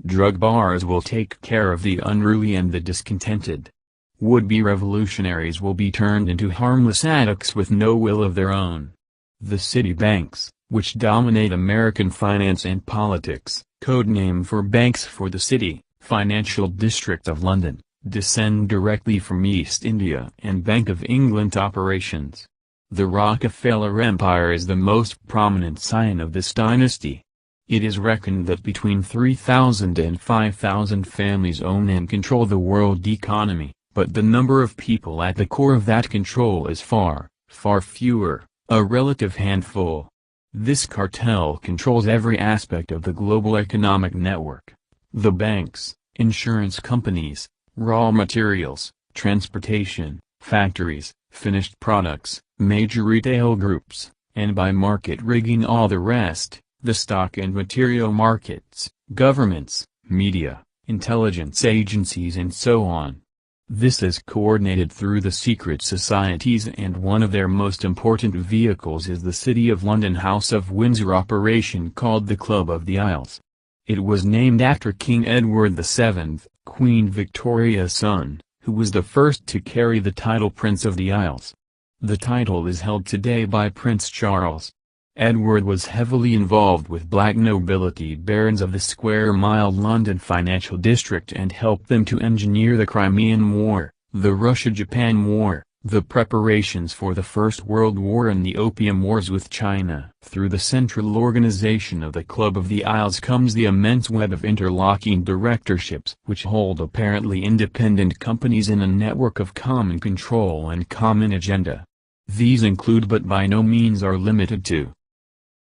Drug bars will take care of the unruly and the discontented. Would-be revolutionaries will be turned into harmless addicts with no will of their own. The city banks, which dominate American finance and politics. Codename for banks for the city, Financial District of London, descend directly from East India and Bank of England operations. The Rockefeller Empire is the most prominent sign of this dynasty. It is reckoned that between 3,000 and 5,000 families own and control the world economy, but the number of people at the core of that control is far, far fewer, a relative handful. This cartel controls every aspect of the global economic network. The banks, insurance companies, raw materials, transportation, factories, finished products, major retail groups, and by market rigging all the rest, the stock and material markets, governments, media, intelligence agencies and so on. This is coordinated through the secret societies, and one of their most important vehicles is the City of London House of Windsor operation called the Club of the Isles. It was named after King Edward VII, Queen Victoria's son, who was the first to carry the title Prince of the Isles. The title is held today by Prince Charles. Edward was heavily involved with black nobility barons of the Square Mile London financial district and helped them to engineer the Crimean War, the Russia-Japan War, the preparations for the First World War and the Opium Wars with China. Through the central organization of the Club of the Isles comes the immense web of interlocking directorships which hold apparently independent companies in a network of common control and common agenda. These include but by no means are limited to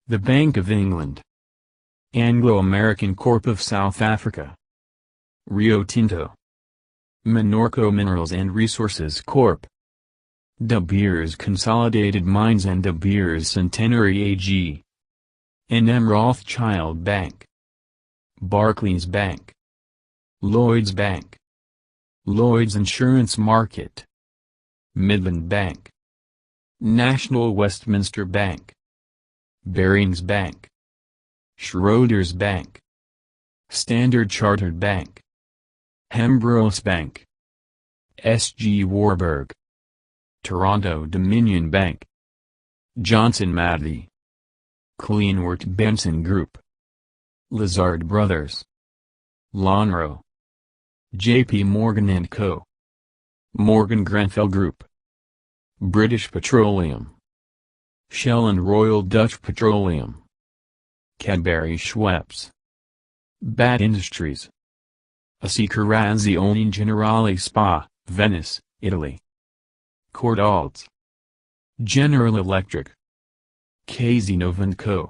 the Bank of England, Anglo-American Corp of South Africa, Rio Tinto, Minorco Minerals and Resources Corp, De Beers Consolidated Mines and De Beers Centenary AG, N.M. Rothschild Bank, Barclays Bank, Lloyds Bank, Lloyds Insurance Market, Midland Bank, National Westminster Bank, Barings Bank, Schroders Bank, Standard Chartered Bank, Hembros Bank, S.G. Warburg, Toronto Dominion Bank, Johnson Matthey, Kleinwort Benson Group, Lazard Brothers, Lonrho, J.P. Morgan & Co., Morgan Grenfell Group, British Petroleum, Shell and Royal Dutch Petroleum, Cadbury Schweppes, BAT Industries, Assicurazioni Generali Spa, Venice, Italy, Cordalds, General Electric, Cazenove & Co.,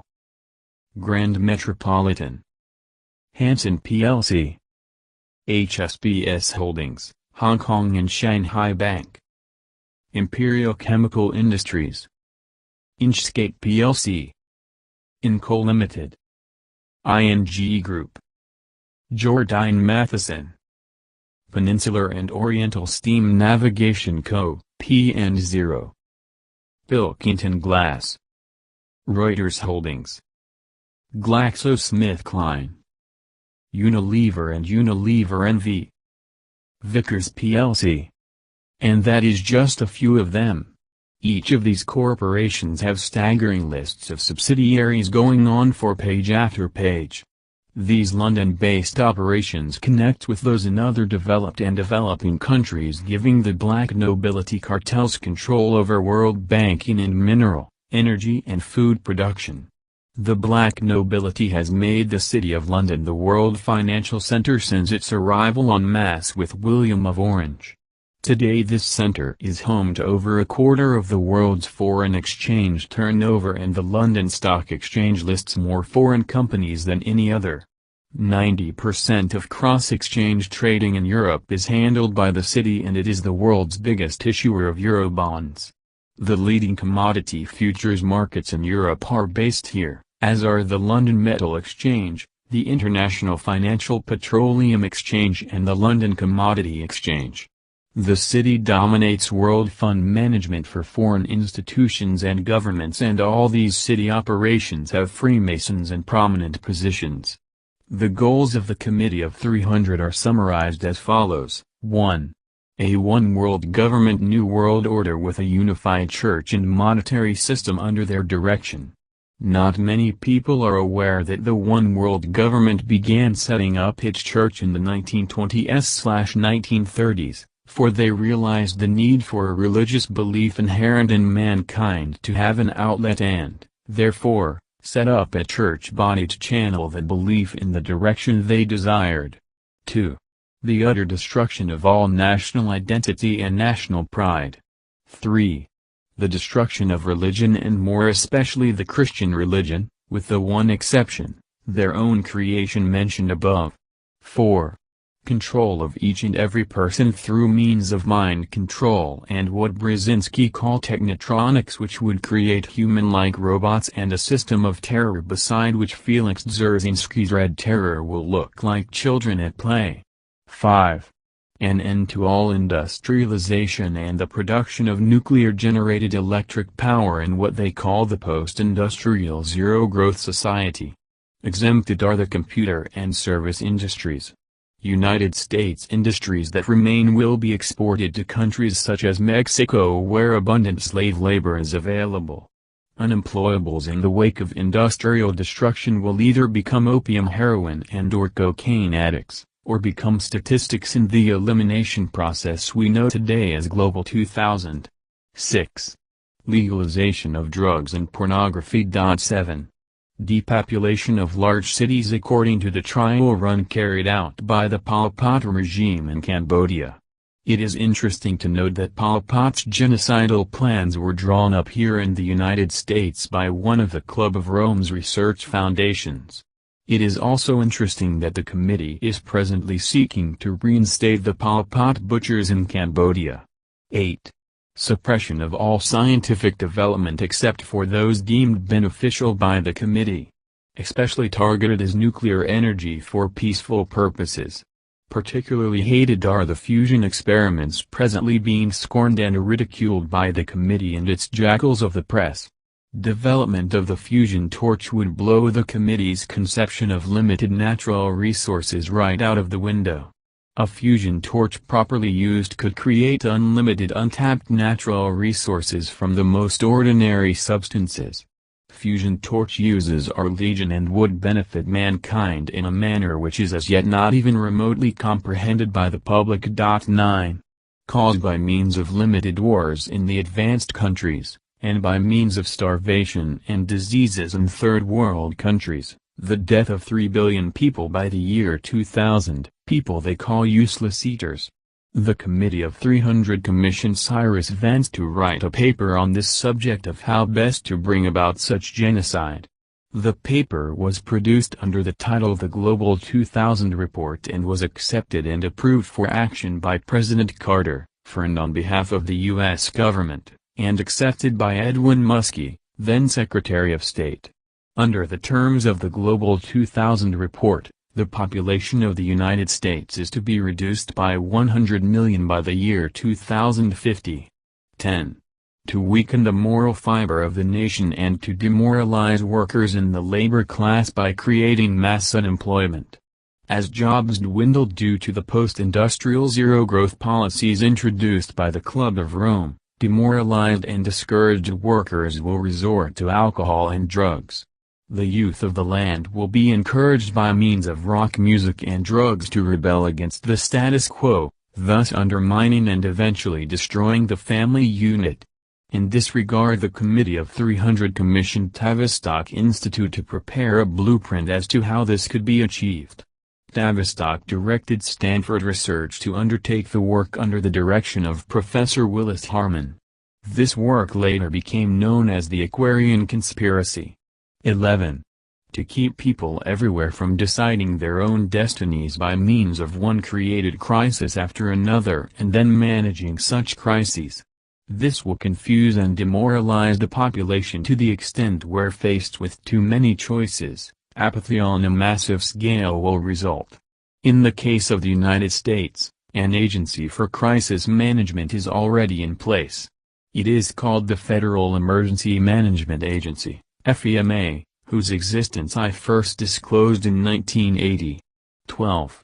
Grand Metropolitan, Hanson plc, HSBC Holdings, Hong Kong and Shanghai Bank, Imperial Chemical Industries, Inchcape plc, Inco Limited, ING Group, Jordyne Matheson, Peninsular and Oriental Steam Navigation Co., P&0, Pilkington Glass, Reuters Holdings, GlaxoSmithKline, Unilever and Unilever NV, Vickers plc. And that is just a few of them. Each of these corporations have staggering lists of subsidiaries going on for page after page. These London-based operations connect with those in other developed and developing countries, giving the black nobility cartels control over world banking and mineral, energy and food production. The black nobility has made the City of London the world financial centre since its arrival en masse with William of Orange. Today this center is home to over a quarter of the world's foreign exchange turnover, and the London Stock Exchange lists more foreign companies than any other. 90% of cross-exchange trading in Europe is handled by the city, and it is the world's biggest issuer of Eurobonds. The leading commodity futures markets in Europe are based here, as are the London Metal Exchange, the International Financial Petroleum Exchange and the London Commodity Exchange. The city dominates world fund management for foreign institutions and governments, and all these city operations have Freemasons in prominent positions. The goals of the Committee of 300 are summarized as follows: 1. A one world government, new world order with a unified church and monetary system under their direction. Not many people are aware that the One World government began setting up its church in the 1920s/1930s, for they realized the need for a religious belief inherent in mankind to have an outlet and, therefore, set up a church body to channel the belief in the direction they desired. 2. The utter destruction of all national identity and national pride. 3. The destruction of religion and more especially the Christian religion, with the one exception, their own creation mentioned above. 4. Control of each and every person through means of mind control and what Brzezinski called technotronics, which would create human-like robots, and a system of terror beside which Felix Dzerzhinsky's Red Terror will look like children at play. 5. An end to all industrialization and the production of nuclear-generated electric power in what they call the post-industrial zero-growth society. Exempted are the computer and service industries. United States industries that remain will be exported to countries such as Mexico where abundant slave labor is available. Unemployables in the wake of industrial destruction will either become opium heroin and/or cocaine addicts, or become statistics in the elimination process we know today as Global 2000. 6. Legalization of drugs and pornography. 7. Depopulation of large cities according to the trial run carried out by the Pol Pot regime in Cambodia. It is interesting to note that Pol Pot's genocidal plans were drawn up here in the United States by one of the Club of Rome's research foundations. It is also interesting that the committee is presently seeking to reinstate the Pol Pot butchers in Cambodia. 8. Suppression of all scientific development except for those deemed beneficial by the committee. Especially targeted as nuclear energy for peaceful purposes. Particularly hated are the fusion experiments presently being scorned and ridiculed by the committee and its jackals of the press. Development of the fusion torch would blow the committee's conception of limited natural resources right out of the window. A fusion torch properly used could create unlimited untapped natural resources from the most ordinary substances. Fusion torch uses are legion and would benefit mankind in a manner which is as yet not even remotely comprehended by the public. 9. Caused by means of limited wars in the advanced countries, and by means of starvation and diseases in third world countries, the death of 3 billion people by the year 2000, people they call useless eaters. The Committee of 300 commissioned Cyrus Vance to write a paper on this subject of how best to bring about such genocide. The paper was produced under the title The Global 2000 Report and was accepted and approved for action by President Carter, for and on behalf of the U.S. government, and accepted by Edwin Muskie, then Secretary of State. Under the terms of the Global 2000 Report, the population of the United States is to be reduced by 100 million by the year 2050. 10. To weaken the moral fiber of the nation and to demoralize workers in the labor class by creating mass unemployment. As jobs dwindle due to the post-industrial zero-growth policies introduced by the Club of Rome, demoralized and discouraged workers will resort to alcohol and drugs. The youth of the land will be encouraged by means of rock music and drugs to rebel against the status quo, thus undermining and eventually destroying the family unit. In this regard, the Committee of 300 commissioned Tavistock Institute to prepare a blueprint as to how this could be achieved. Tavistock directed Stanford Research to undertake the work under the direction of Professor Willis Harman. This work later became known as the Aquarian Conspiracy. 11. To keep people everywhere from deciding their own destinies by means of one created crisis after another and then managing such crises. This will confuse and demoralize the population to the extent where faced with too many choices, apathy on a massive scale will result. In the case of the United States, an agency for crisis management is already in place. It is called the Federal Emergency Management Agency, FEMA, whose existence I first disclosed in 1980. 12.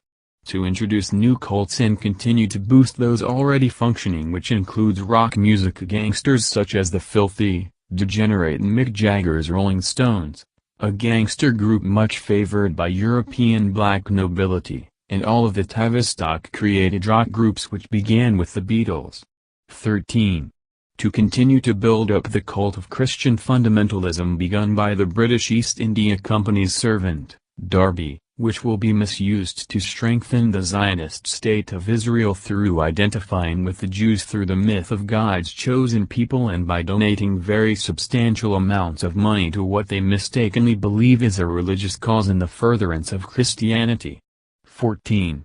To introduce new cults and continue to boost those already functioning, which includes rock music gangsters such as the Filthy, degenerate Mick Jagger's Rolling Stones, a gangster group much favored by European black nobility, and all of the Tavistock-created rock groups which began with the Beatles. 13. To continue to build up the cult of Christian fundamentalism begun by the British East India Company's servant, Darby, which will be misused to strengthen the Zionist state of Israel through identifying with the Jews through the myth of God's chosen people and by donating very substantial amounts of money to what they mistakenly believe is a religious cause in the furtherance of Christianity. 14.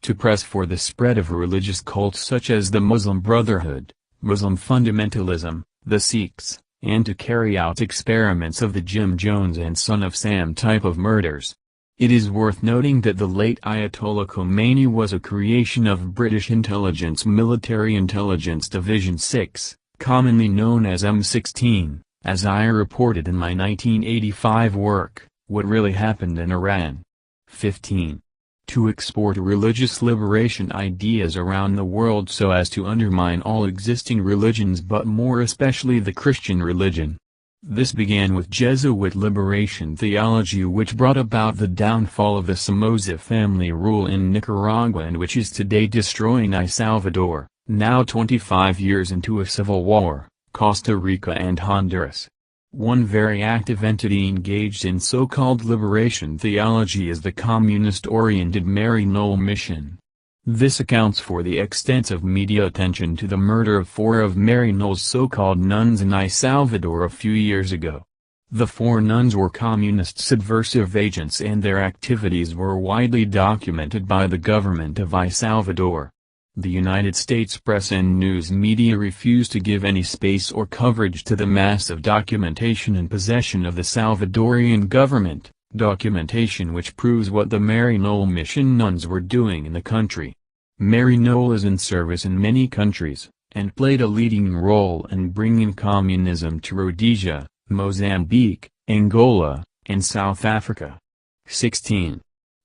To press for the spread of religious cults such as the Muslim Brotherhood, Muslim fundamentalism, the Sikhs, and to carry out experiments of the Jim Jones and Son of Sam type of murders. It is worth noting that the late Ayatollah Khomeini was a creation of British intelligence Military Intelligence Division 6, commonly known as M16, as I reported in my 1985 work, What Really Happened in Iran. 15. To export religious liberation ideas around the world so as to undermine all existing religions but more especially the Christian religion. This began with Jesuit liberation theology which brought about the downfall of the Somoza family rule in Nicaragua and which is today destroying El Salvador, now 25 years into a civil war, Costa Rica and Honduras. One very active entity engaged in so-called liberation theology is the communist-oriented Mary Knoll Mission. This accounts for the extensive media attention to the murder of 4 of Mary Knoll's so-called nuns in El Salvador a few years ago. The 4 nuns were communist subversive agents and their activities were widely documented by the government of El Salvador. The United States press and news media refuse to give any space or coverage to the massive documentation and possession of the Salvadorian government, documentation which proves what the Mary Knoll Mission nuns were doing in the country. Mary Knoll is in service in many countries, and played a leading role in bringing communism to Rhodesia, Mozambique, Angola, and South Africa. 16.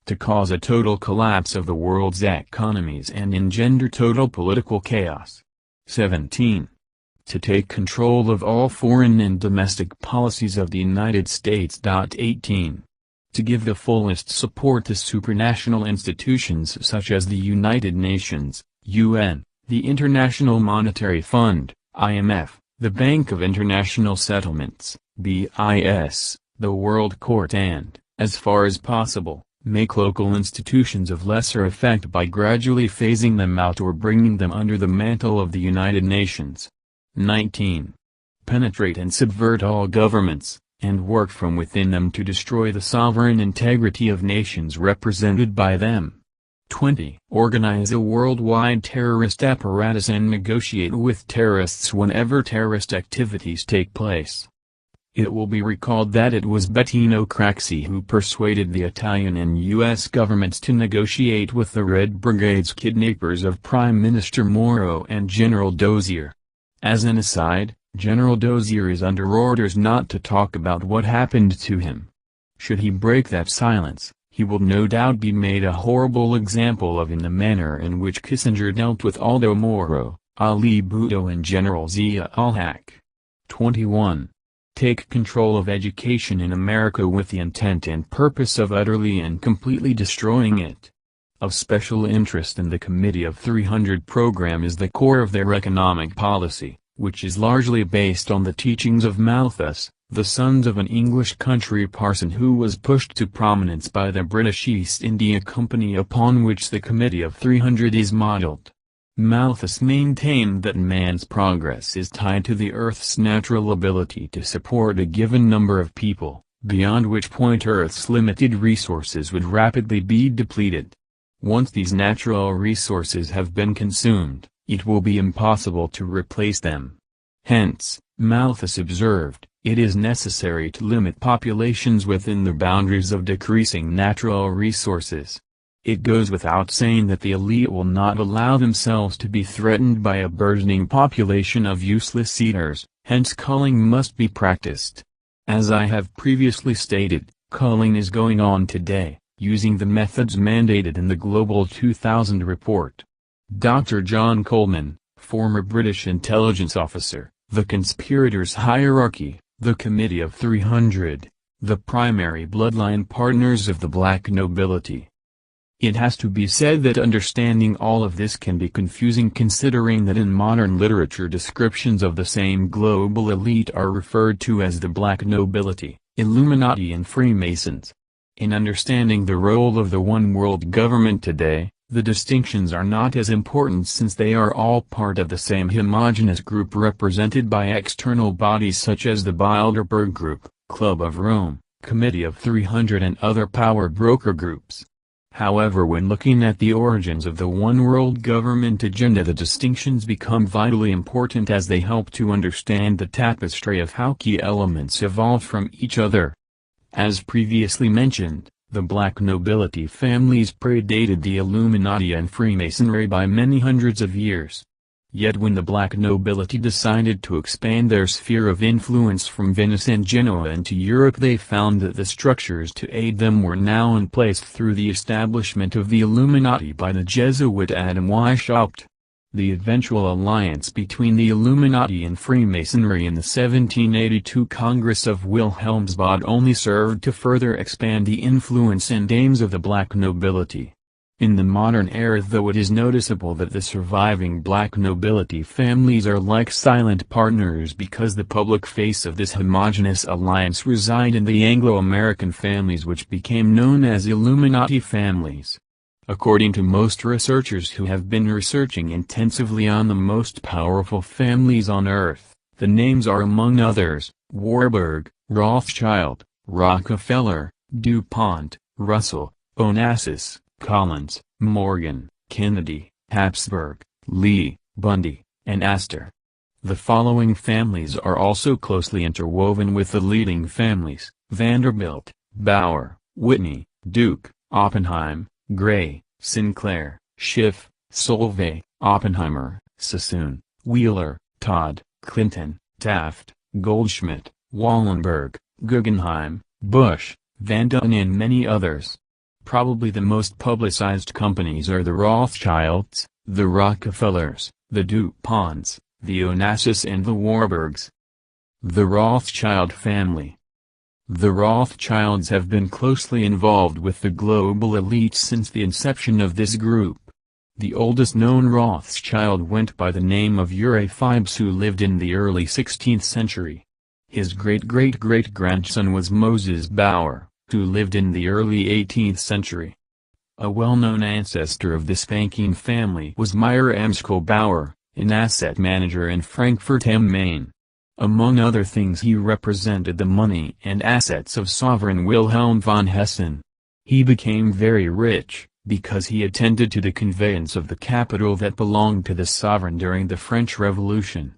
To cause a total collapse of the world's economies and engender total political chaos. 17. To take control of all foreign and domestic policies of the United States. 18. To give the fullest support to supranational institutions such as the United Nations, UN, the International Monetary Fund, IMF, the Bank of International Settlements, BIS, the World Court and, as far as possible, make local institutions of lesser effect by gradually phasing them out or bringing them under the mantle of the United Nations. 19. Penetrate and subvert all governments, and work from within them to destroy the sovereign integrity of nations represented by them. 20. Organize a worldwide terrorist apparatus and negotiate with terrorists whenever terrorist activities take place. It will be recalled that it was Bettino Craxi who persuaded the Italian and U.S. governments to negotiate with the Red Brigade's kidnappers of Prime Minister Moro and General Dozier. As an aside, General Dozier is under orders not to talk about what happened to him. Should he break that silence, he will no doubt be made a horrible example of in the manner in which Kissinger dealt with Aldo Moro, Ali Bhutto and General Zia-ul-Haq. 21. Take control of education in America with the intent and purpose of utterly and completely destroying it. Of special interest in the Committee of 300 program is the core of their economic policy, which is largely based on the teachings of Malthus, the son of an English country parson who was pushed to prominence by the British East India Company upon which the Committee of 300 is modelled. Malthus maintained that man's progress is tied to the Earth's natural ability to support a given number of people, beyond which point Earth's limited resources would rapidly be depleted. Once these natural resources have been consumed, it will be impossible to replace them. Hence, Malthus observed, it is necessary to limit populations within the boundaries of decreasing natural resources. It goes without saying that the elite will not allow themselves to be threatened by a burgeoning population of useless eaters, hence culling must be practiced. As I have previously stated, culling is going on today, using the methods mandated in the Global 2000 report. Dr. John Coleman, former British intelligence officer, the conspirators' hierarchy, the Committee of 300, the primary bloodline partners of the black nobility. It has to be said that understanding all of this can be confusing, considering that in modern literature descriptions of the same global elite are referred to as the black nobility, Illuminati and Freemasons. In understanding the role of the one world government today, the distinctions are not as important since they are all part of the same homogeneous group represented by external bodies such as the Bilderberg Group, Club of Rome, Committee of 300 and other power broker groups. However, when looking at the origins of the one world government agenda, the distinctions become vitally important as they help to understand the tapestry of how key elements evolved from each other. As previously mentioned, the black nobility families predated the Illuminati and Freemasonry by many hundreds of years. Yet when the black nobility decided to expand their sphere of influence from Venice and Genoa into Europe, they found that the structures to aid them were now in place through the establishment of the Illuminati by the Jesuit Adam Weishaupt. The eventual alliance between the Illuminati and Freemasonry in the 1782 Congress of Wilhelmsbad only served to further expand the influence and aims of the black nobility. In the modern era, though, it is noticeable that the surviving black nobility families are like silent partners because the public face of this homogeneous alliance reside in the Anglo-American families, which became known as Illuminati families. According to most researchers who have been researching intensively on the most powerful families on Earth, the names are among others, Warburg, Rothschild, Rockefeller, DuPont, Russell, Onassis, Collins, Morgan, Kennedy, Habsburg, Lee, Bundy, and Astor. The following families are also closely interwoven with the leading families: Vanderbilt, Bauer, Whitney, Duke, Oppenheim, Gray, Sinclair, Schiff, Solvay, Oppenheimer, Sassoon, Wheeler, Todd, Clinton, Taft, Goldschmidt, Wallenberg, Guggenheim, Bush, Van Duyne, and many others. Probably the most publicized companies are the Rothschilds, the Rockefellers, the DuPonts, the Onassis, and the Warburgs. The Rothschild family. The Rothschilds have been closely involved with the global elite since the inception of this group. The oldest known Rothschild went by the name of Uri Phoebus, who lived in the early 16th century. His great-great-great-grandson was Moses Bauer, who lived in the early 18th century. A well-known ancestor of this banking family was Meyer Amschel Bauer, an asset manager in Frankfurt am Main. Among other things, he represented the money and assets of Sovereign Wilhelm von Hessen. He became very rich, because he attended to the conveyance of the capital that belonged to the sovereign during the French Revolution.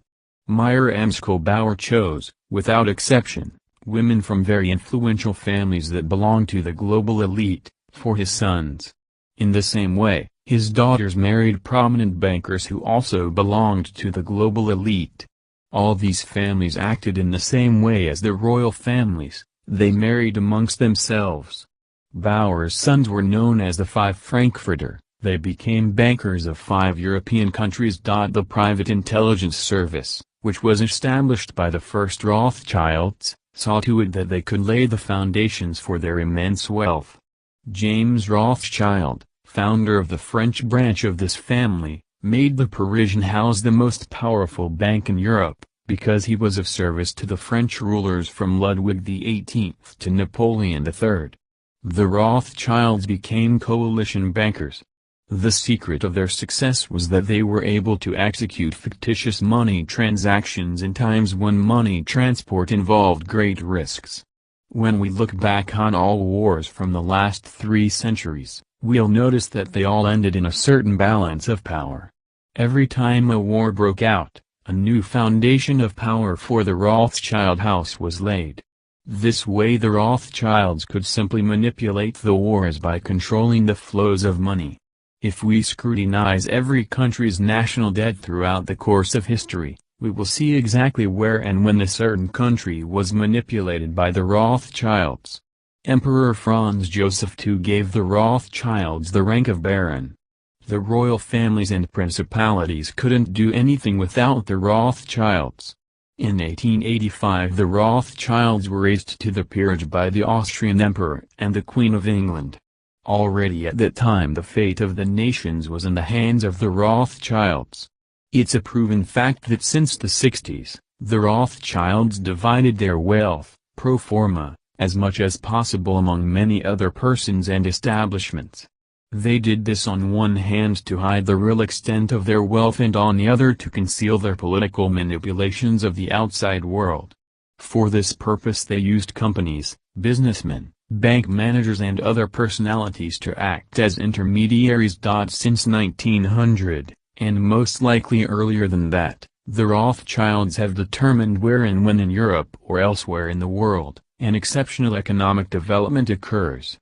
Meyer Amschel Bauer chose, without exception, women from very influential families that belonged to the global elite, for his sons. In the same way, his daughters married prominent bankers who also belonged to the global elite. All these families acted in the same way as the royal families, they married amongst themselves. Bauer's sons were known as the Five Frankfurter. They became bankers of 5 European countries. The private intelligence service, which was established by the first Rothschilds, saw to it that they could lay the foundations for their immense wealth. James Rothschild, founder of the French branch of this family, made the Parisian house the most powerful bank in Europe, because he was of service to the French rulers from Ludwig XVIII to Napoleon III. The Rothschilds became coalition bankers. The secret of their success was that they were able to execute fictitious money transactions in times when money transport involved great risks. When we look back on all wars from the last 3 centuries, we'll notice that they all ended in a certain balance of power. Every time a war broke out, a new foundation of power for the Rothschild house was laid. This way the Rothschilds could simply manipulate the wars by controlling the flows of money. If we scrutinize every country's national debt throughout the course of history, we will see exactly where and when a certain country was manipulated by the Rothschilds. Emperor Franz Joseph II gave the Rothschilds the rank of baron. The royal families and principalities couldn't do anything without the Rothschilds. In 1885 the Rothschilds were raised to the peerage by the Austrian Emperor and the Queen of England. Already at that time the fate of the nations was in the hands of the Rothschilds. It's a proven fact that since the 60s, the Rothschilds divided their wealth, pro forma, as much as possible among many other persons and establishments. They did this on one hand to hide the real extent of their wealth and on the other to conceal their political manipulations of the outside world. For this purpose they used companies, businessmen, bank managers and other personalities to act as intermediaries. Since 1900, and most likely earlier than that, the Rothschilds have determined where and when in Europe or elsewhere in the world, an exceptional economic development occurs.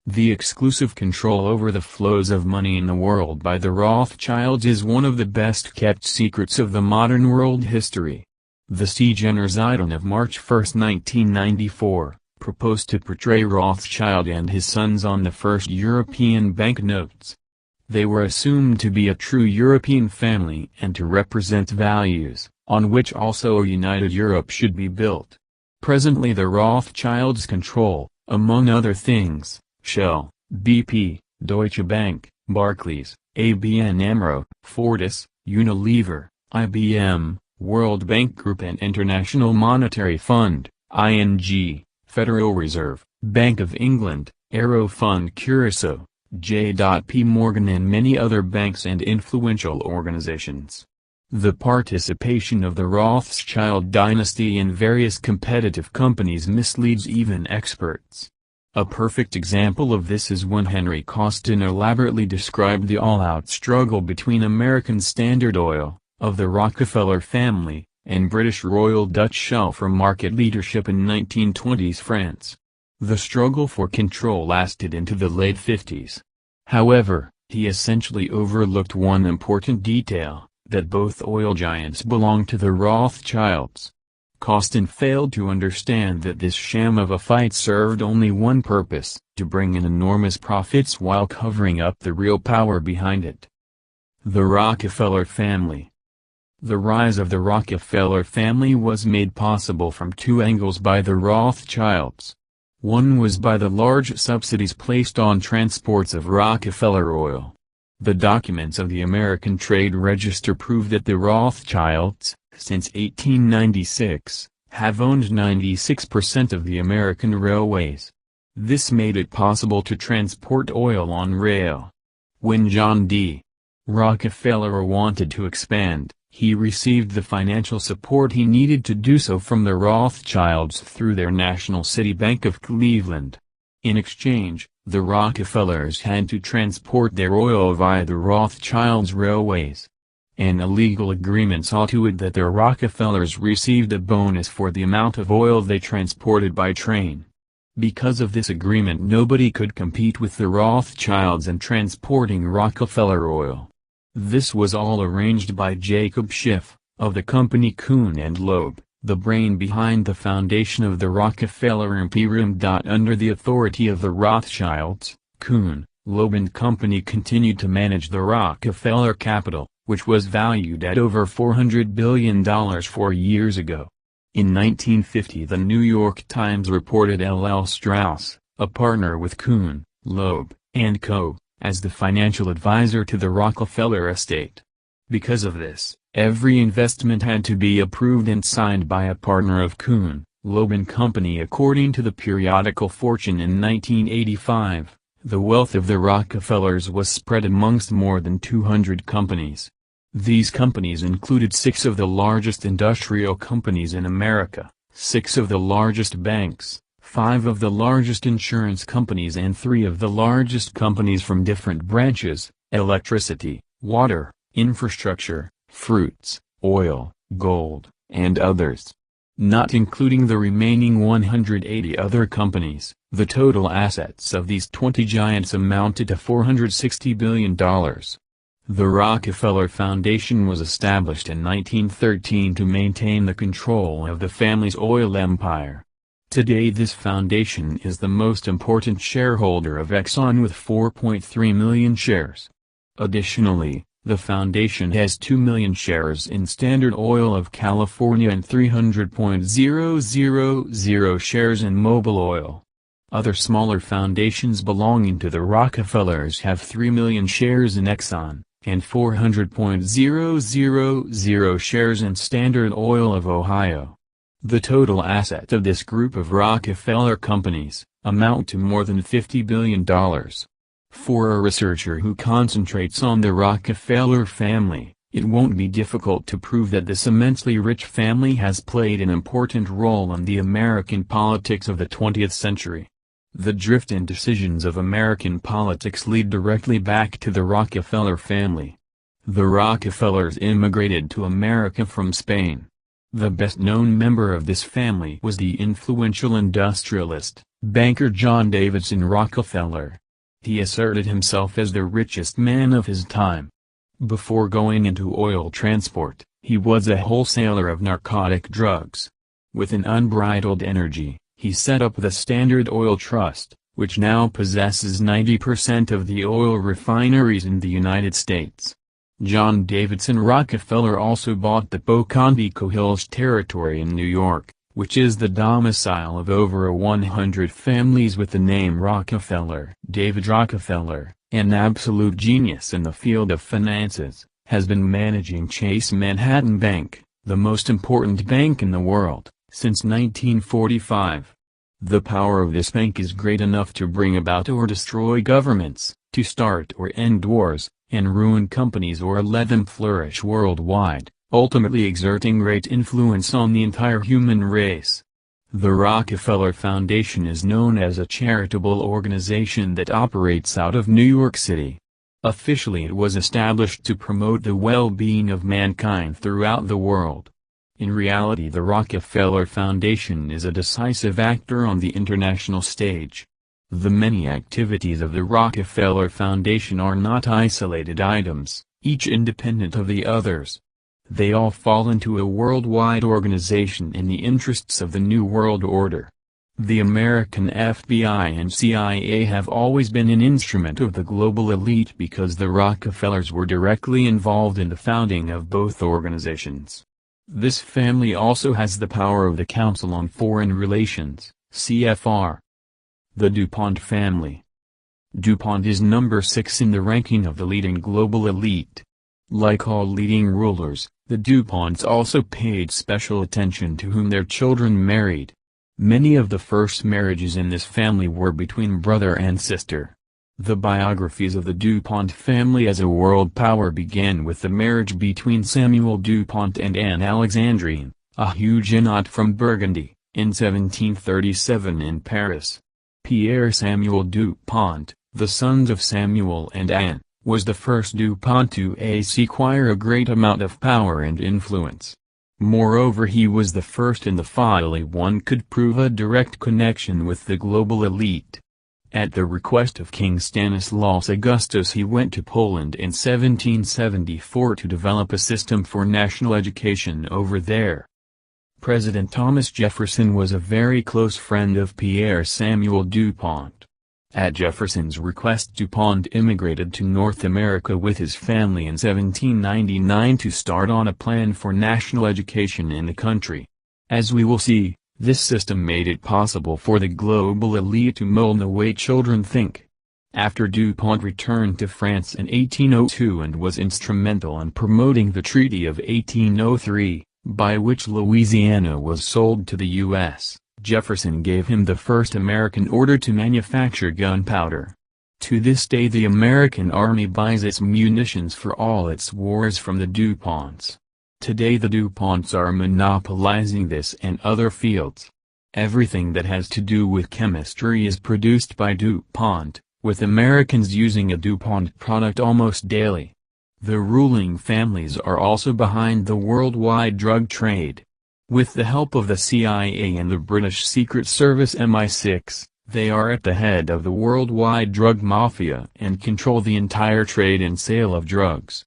The exclusive control over the flows of money in the world by the Rothschilds is one of the best-kept secrets of the modern world history. The Zeitung of March 1, 1994, proposed to portray Rothschild and his sons on the first European banknotes. They were assumed to be a true European family and to represent values, on which also a united Europe should be built. Presently the Rothschilds control, among other things, Shell, BP, Deutsche Bank, Barclays, ABN AMRO, Fortis, Unilever, IBM, World Bank Group and International Monetary Fund, ING, Federal Reserve, Bank of England, Aerofund Curaçao, J.P. Morgan and many other banks and influential organizations. The participation of the Rothschild dynasty in various competitive companies misleads even experts. A perfect example of this is when Henry Costin elaborately described the all-out struggle between American Standard Oil, of the Rockefeller family, and British Royal Dutch Shell for market leadership in 1920s France. The struggle for control lasted into the late 50s. However, he essentially overlooked one important detail, that both oil giants belonged to the Rothschilds. Costin failed to understand that this sham of a fight served only one purpose, to bring in enormous profits while covering up the real power behind it. The Rockefeller family. The rise of the Rockefeller family was made possible from two angles by the Rothschilds. One was by the large subsidies placed on transports of Rockefeller oil. The documents of the American Trade Register prove that the Rothschilds, since 1896, have owned 96% of the American railways. This made it possible to transport oil on rail. When John D. Rockefeller wanted to expand, he received the financial support he needed to do so from the Rothschilds through their National City Bank of Cleveland. In exchange, the Rockefellers had to transport their oil via the Rothschilds' railways. An illegal agreement saw to it that the Rockefellers received a bonus for the amount of oil they transported by train. Because of this agreement nobody could compete with the Rothschilds in transporting Rockefeller oil. This was all arranged by Jacob Schiff, of the company Kuhn and Loeb, the brain behind the foundation of the Rockefeller Imperium. Under the authority of the Rothschilds, Kuhn, Loeb and Company continued to manage the Rockefeller capital, which was valued at over $400 billion 4 years ago. In 1950 the New York Times reported L.L. Strauss, a partner with Kuhn, Loeb, and Co., as the financial advisor to the Rockefeller estate. Because of this, every investment had to be approved and signed by a partner of Kuhn, Loeb and Company. According to the periodical Fortune in 1985, the wealth of the Rockefellers was spread amongst more than 200 companies. These companies included 6 of the largest industrial companies in America, 6 of the largest banks, 5 of the largest insurance companies and 3 of the largest companies from different branches: electricity, water, infrastructure, fruits, oil, gold, and others. Not including the remaining 180 other companies, the total assets of these 20 giants amounted to $460 billion. The Rockefeller Foundation was established in 1913 to maintain the control of the family's oil empire. Today this foundation is the most important shareholder of Exxon with 4.3 million shares. Additionally, The foundation has 2 million shares in Standard Oil of California and 300,000 shares in Mobil Oil. Other smaller foundations belonging to the Rockefellers have 3 million shares in Exxon, and 400,000 shares in Standard Oil of Ohio. The total assets of this group of Rockefeller companies amount to more than $50 billion. For a researcher who concentrates on the Rockefeller family, it won't be difficult to prove that this immensely rich family has played an important role in the American politics of the 20th century. The drift and decisions of American politics lead directly back to the Rockefeller family. The Rockefellers immigrated to America from Spain. The best-known member of this family was the influential industrialist, banker John Davidson Rockefeller. He asserted himself as the richest man of his time. Before going into oil transport, he was a wholesaler of narcotic drugs. With an unbridled energy, he set up the Standard Oil Trust, which now possesses 90% of the oil refineries in the United States. John Davidson Rockefeller also bought the Pocantico Hills territory in New York, which is the domicile of over 100 families with the name Rockefeller. David Rockefeller, an absolute genius in the field of finances, has been managing Chase Manhattan Bank, the most important bank in the world, since 1945. The power of this bank is great enough to bring about or destroy governments, to start or end wars, and ruin companies or let them flourish worldwide, ultimately exerting great influence on the entire human race. The Rockefeller Foundation is known as a charitable organization that operates out of New York City. Officially it was established to promote the well-being of mankind throughout the world. In reality, the Rockefeller Foundation is a decisive actor on the international stage. The many activities of the Rockefeller Foundation are not isolated items, each independent of the others. They all fall into a worldwide organization in the interests of the New World Order. The American FBI and CIA have always been an instrument of the global elite because the Rockefellers were directly involved in the founding of both organizations. This family also has the power of the Council on Foreign Relations, CFR. The DuPont family. DuPont is number 6 in the ranking of the leading global elite. Like all leading rulers, the DuPonts also paid special attention to whom their children married. Many of the first marriages in this family were between brother and sister. The biographies of the DuPont family as a world power began with the marriage between Samuel DuPont and Anne Alexandrine, a Huguenot from Burgundy, in 1737 in Paris. Pierre Samuel DuPont, the sons of Samuel and Anne, was the first DuPont to acquire a great amount of power and influence. Moreover, he was the first in the family one could prove a direct connection with the global elite. At the request of King Stanislaus Augustus, he went to Poland in 1774 to develop a system for national education over there. President Thomas Jefferson was a very close friend of Pierre Samuel DuPont. At Jefferson's request, DuPont immigrated to North America with his family in 1799 to start on a plan for national education in the country. As we will see, this system made it possible for the global elite to mold the way children think. After DuPont returned to France in 1802 and was instrumental in promoting the Treaty of 1803, by which Louisiana was sold to the U.S., Jefferson gave him the first American order to manufacture gunpowder. To this day the American Army buys its munitions for all its wars from the DuPonts. Today the DuPonts are monopolizing this and other fields. Everything that has to do with chemistry is produced by DuPont, with Americans using a DuPont product almost daily. The ruling families are also behind the worldwide drug trade. With the help of the CIA and the British Secret Service MI6, they are at the head of the worldwide drug mafia and control the entire trade and sale of drugs.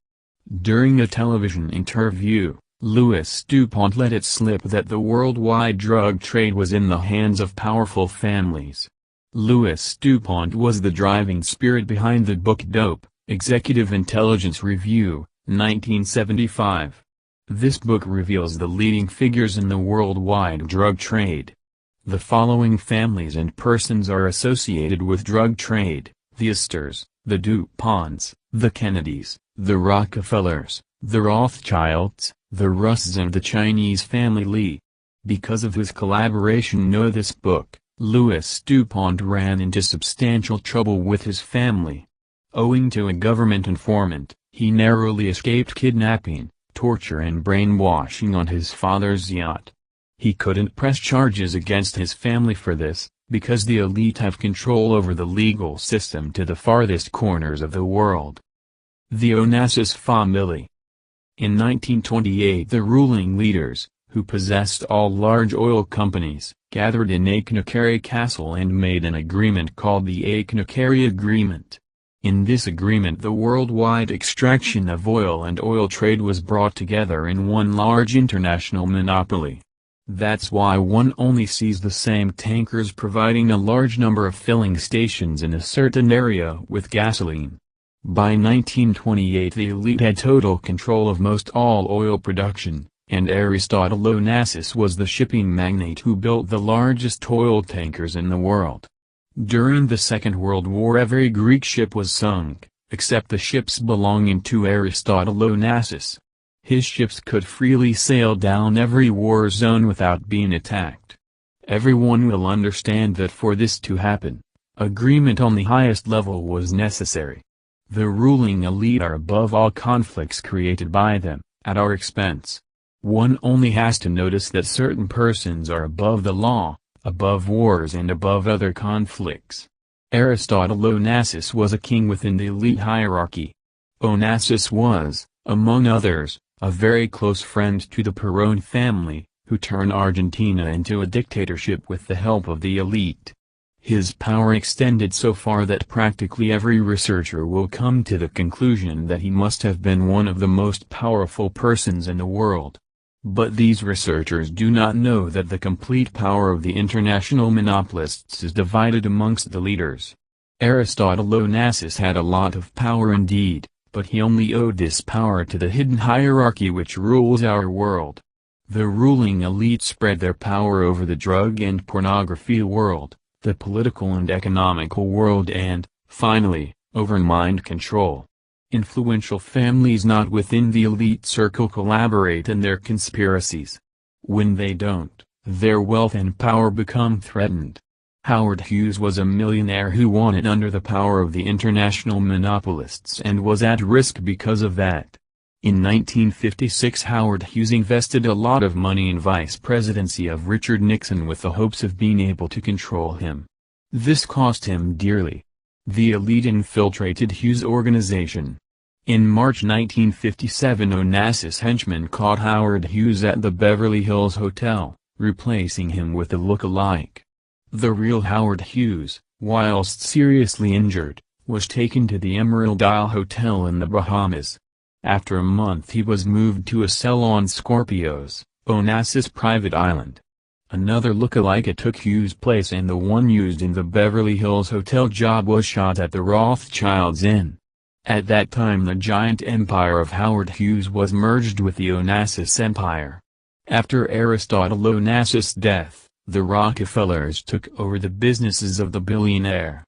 During a television interview, Louis DuPont let it slip that the worldwide drug trade was in the hands of powerful families. Louis DuPont was the driving spirit behind the book Dope, Executive Intelligence Review, 1975. This book reveals the leading figures in the worldwide drug trade. The following families and persons are associated with drug trade: the Astors, the DuPonts, the Kennedys, the Rockefellers, the Rothschilds, the Russes and the Chinese family Li. Because of his collaboration in this book, Louis DuPont ran into substantial trouble with his family. Owing to a government informant, he narrowly escaped kidnapping, torture and brainwashing on his father's yacht. He couldn't press charges against his family for this, because the elite have control over the legal system to the farthest corners of the world. The Onassis family. In 1928 the ruling leaders, who possessed all large oil companies, gathered in Achnacarry Castle and made an agreement called the Achnacarry Agreement. In this agreement the worldwide extraction of oil and oil trade was brought together in one large international monopoly. That's why one only sees the same tankers providing a large number of filling stations in a certain area with gasoline. By 1928 the elite had total control of most all oil production, and Aristotle Onassis was the shipping magnate who built the largest oil tankers in the world. During the Second World War every Greek ship was sunk, except the ships belonging to Aristotle Onassis. His ships could freely sail down every war zone without being attacked. Everyone will understand that for this to happen, agreement on the highest level was necessary. The ruling elite are above all conflicts created by them, at our expense. One only has to notice that certain persons are above the law, above wars and above other conflicts. Aristotle Onassis was a king within the elite hierarchy. Onassis was, among others, a very close friend to the Perón family, who turned Argentina into a dictatorship with the help of the elite. His power extended so far that practically every researcher will come to the conclusion that he must have been one of the most powerful persons in the world. But these researchers do not know that the complete power of the international monopolists is divided amongst the leaders. Aristotle Onassis had a lot of power indeed, but he only owed this power to the hidden hierarchy which rules our world. The ruling elite spread their power over the drug and pornography world, the political and economical world and, finally, over mind control. Influential families not within the elite circle collaborate in their conspiracies. When they don't, their wealth and power become threatened. Howard Hughes was a millionaire who wanted under the power of the international monopolists and was at risk because of that. In 1956 Howard Hughes invested a lot of money in vice presidency of Richard Nixon with the hopes of being able to control him. This cost him dearly. The elite infiltrated Hughes' organization. In March 1957 Onassis henchmen caught Howard Hughes at the Beverly Hills Hotel, replacing him with a look-alike. The real Howard Hughes, whilst seriously injured, was taken to the Emerald Isle Hotel in the Bahamas. After a month he was moved to a cell on Scorpios, Onassis' private island. Another look-alike took Hughes' place and the one used in the Beverly Hills Hotel job was shot at the Rothschilds Inn. At that time the giant empire of Howard Hughes was merged with the Onassis empire. After Aristotle Onassis' death, the Rockefellers took over the businesses of the billionaire.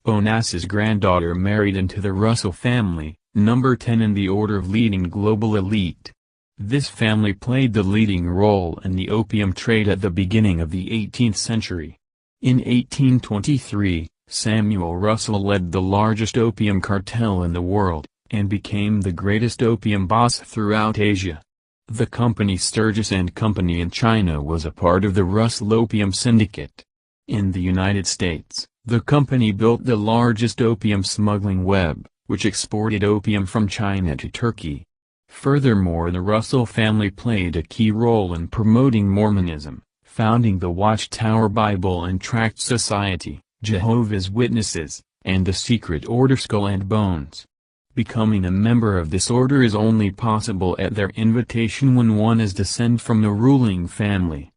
Onassis' granddaughter married into the Russell family, number 10 in the order of leading global elite. This family played the leading role in the opium trade at the beginning of the 18th century. In 1823, Samuel Russell led the largest opium cartel in the world, and became the greatest opium boss throughout Asia. The company Sturgis and Company in China was a part of the Russell Opium Syndicate. In the United States, the company built the largest opium smuggling web, which exported opium from China to Turkey. Furthermore, the Russell family played a key role in promoting Mormonism, founding the Watchtower Bible and Tract Society, Jehovah's Witnesses, and the secret order Skull and Bones. Becoming a member of this order is only possible at their invitation when one is descended from the ruling family.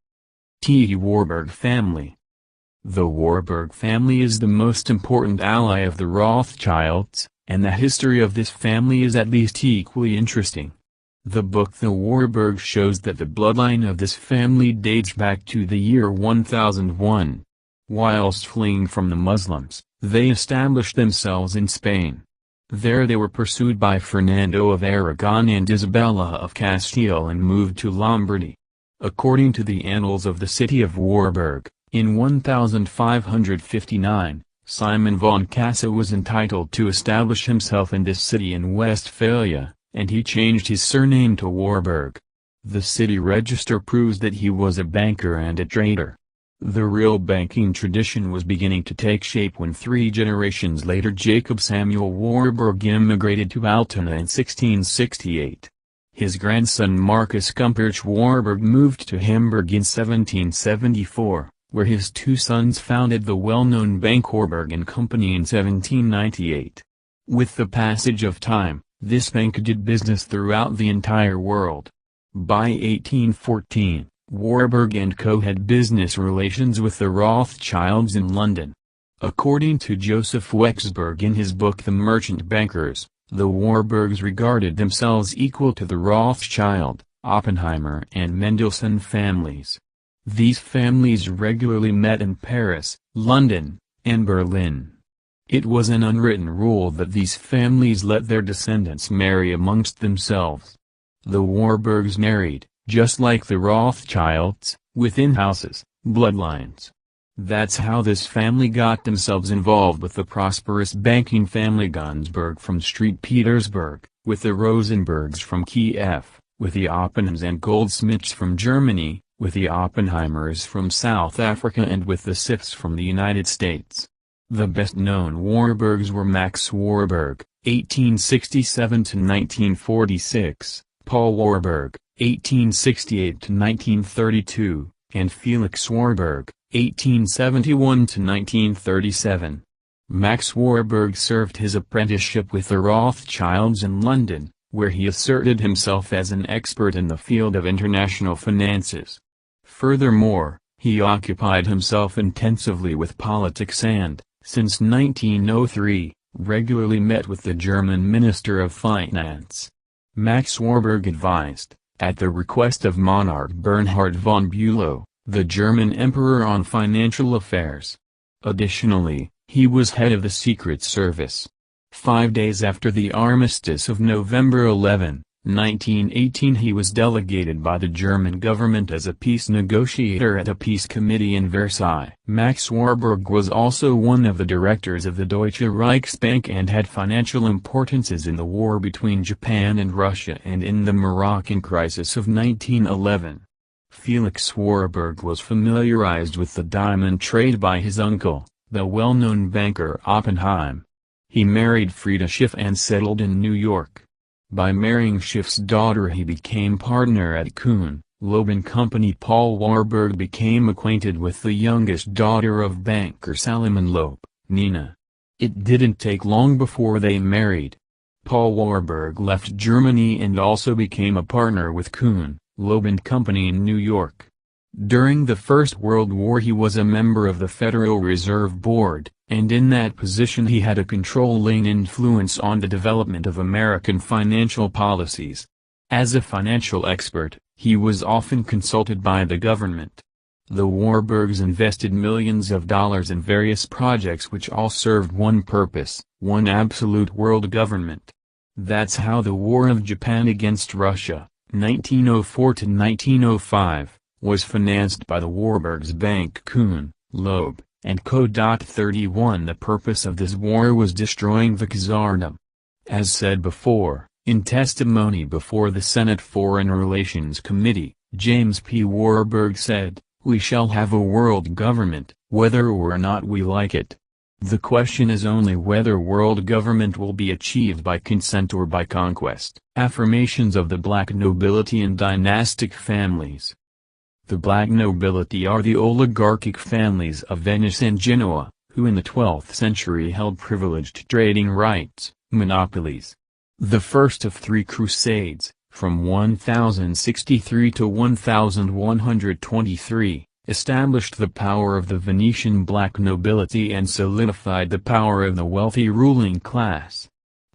T. Warburg family. The Warburg family is the most important ally of the Rothschilds, and the history of this family is at least equally interesting. The book The Warburgs shows that the bloodline of this family dates back to the year 1001. Whilst fleeing from the Muslims, they established themselves in Spain. There they were pursued by Fernando of Aragon and Isabella of Castile and moved to Lombardy. According to the annals of the city of Warburg, in 1559, Simon von Cassa was entitled to establish himself in this city in Westphalia, and he changed his surname to Warburg. The city register proves that he was a banker and a trader. The real banking tradition was beginning to take shape when 3 generations later Jacob Samuel Warburg immigrated to Altona in 1668. His grandson Marcus Gumperch Warburg moved to Hamburg in 1774, where his 2 sons founded the well-known Bank Warburg and Company in 1798. With the passage of time, this bank did business throughout the entire world. By 1814, Warburg & Co. had business relations with the Rothschilds in London. According to Joseph Wexberg in his book The Merchant Bankers, the Warburgs regarded themselves equal to the Rothschild, Oppenheimer and Mendelssohn families. These families regularly met in Paris, London, and Berlin. It was an unwritten rule that these families let their descendants marry amongst themselves. The Warburgs married, just like the Rothschilds, within houses, bloodlines. That's how this family got themselves involved with the prosperous banking family Gunsberg from St. Petersburg, with the Rosenbergs from Kiev, with the Oppenheims and Goldsmiths from Germany, with the Oppenheimers from South Africa and with the Sifts from the United States. The best-known Warburgs were Max Warburg, 1867–1946, Paul Warburg, 1868–1932, and Felix Warburg, 1871–1937. Max Warburg served his apprenticeship with the Rothschilds in London, where he asserted himself as an expert in the field of international finances. Furthermore, he occupied himself intensively with politics and, since 1903, regularly met with the German Minister of Finance. Max Warburg advised, at the request of monarch Bernhard von Bülow, the German emperor on financial affairs. Additionally, he was head of the Secret Service. 5 days after the armistice of November 11, 1918, he was delegated by the German government as a peace negotiator at a peace committee in Versailles. Max Warburg was also one of the directors of the Deutsche Reichsbank and had financial importances in the war between Japan and Russia and in the Moroccan crisis of 1911. Felix Warburg was familiarized with the diamond trade by his uncle, the well-known banker Oppenheim. He married Frieda Schiff and settled in New York. By marrying Schiff's daughter he became partner at Kuhn, Loeb & Company. Paul Warburg became acquainted with the youngest daughter of banker Salomon Loeb, Nina. It didn't take long before they married. Paul Warburg left Germany and also became a partner with Kuhn, Loeb & Company in New York. During the First World War he was a member of the Federal Reserve Board, and in that position he had a controlling influence on the development of American financial policies. As a financial expert, he was often consulted by the government. The Warburgs invested millions of dollars in various projects which all served one purpose, one absolute world government. That's how the War of Japan against Russia, 1904–1905, was financed by the Warburgs Bank Kuhn, Loeb, and Co. 31. The purpose of this war was destroying the Czardom. As said before, in testimony before the Senate Foreign Relations Committee, James P. Warburg said, "We shall have a world government, whether or not we like it. The question is only whether world government will be achieved by consent or by conquest." Affirmations of the black nobility and dynastic families. The black nobility are the oligarchic families of Venice and Genoa, who in the 12th century held privileged trading rights, monopolies. The first of 3 crusades, from 1063 to 1123, established the power of the Venetian black nobility and solidified the power of the wealthy ruling class.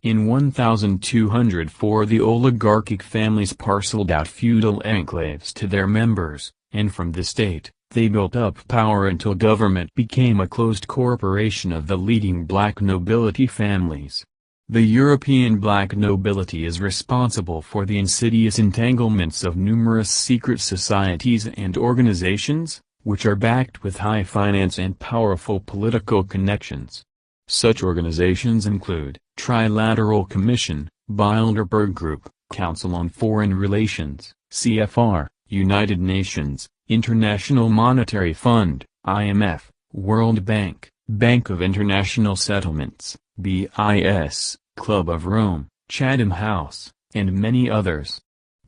In 1204 the oligarchic families parceled out feudal enclaves to their members, and from the state, they built up power until government became a closed corporation of the leading black nobility families. The European black nobility is responsible for the insidious entanglements of numerous secret societies and organizations, which are backed with high finance and powerful political connections. Such organizations include Trilateral Commission, Bilderberg Group, Council on Foreign Relations, CFR, United Nations, International Monetary Fund, IMF, World Bank, Bank of International Settlements, BIS, Club of Rome, Chatham House, and many others.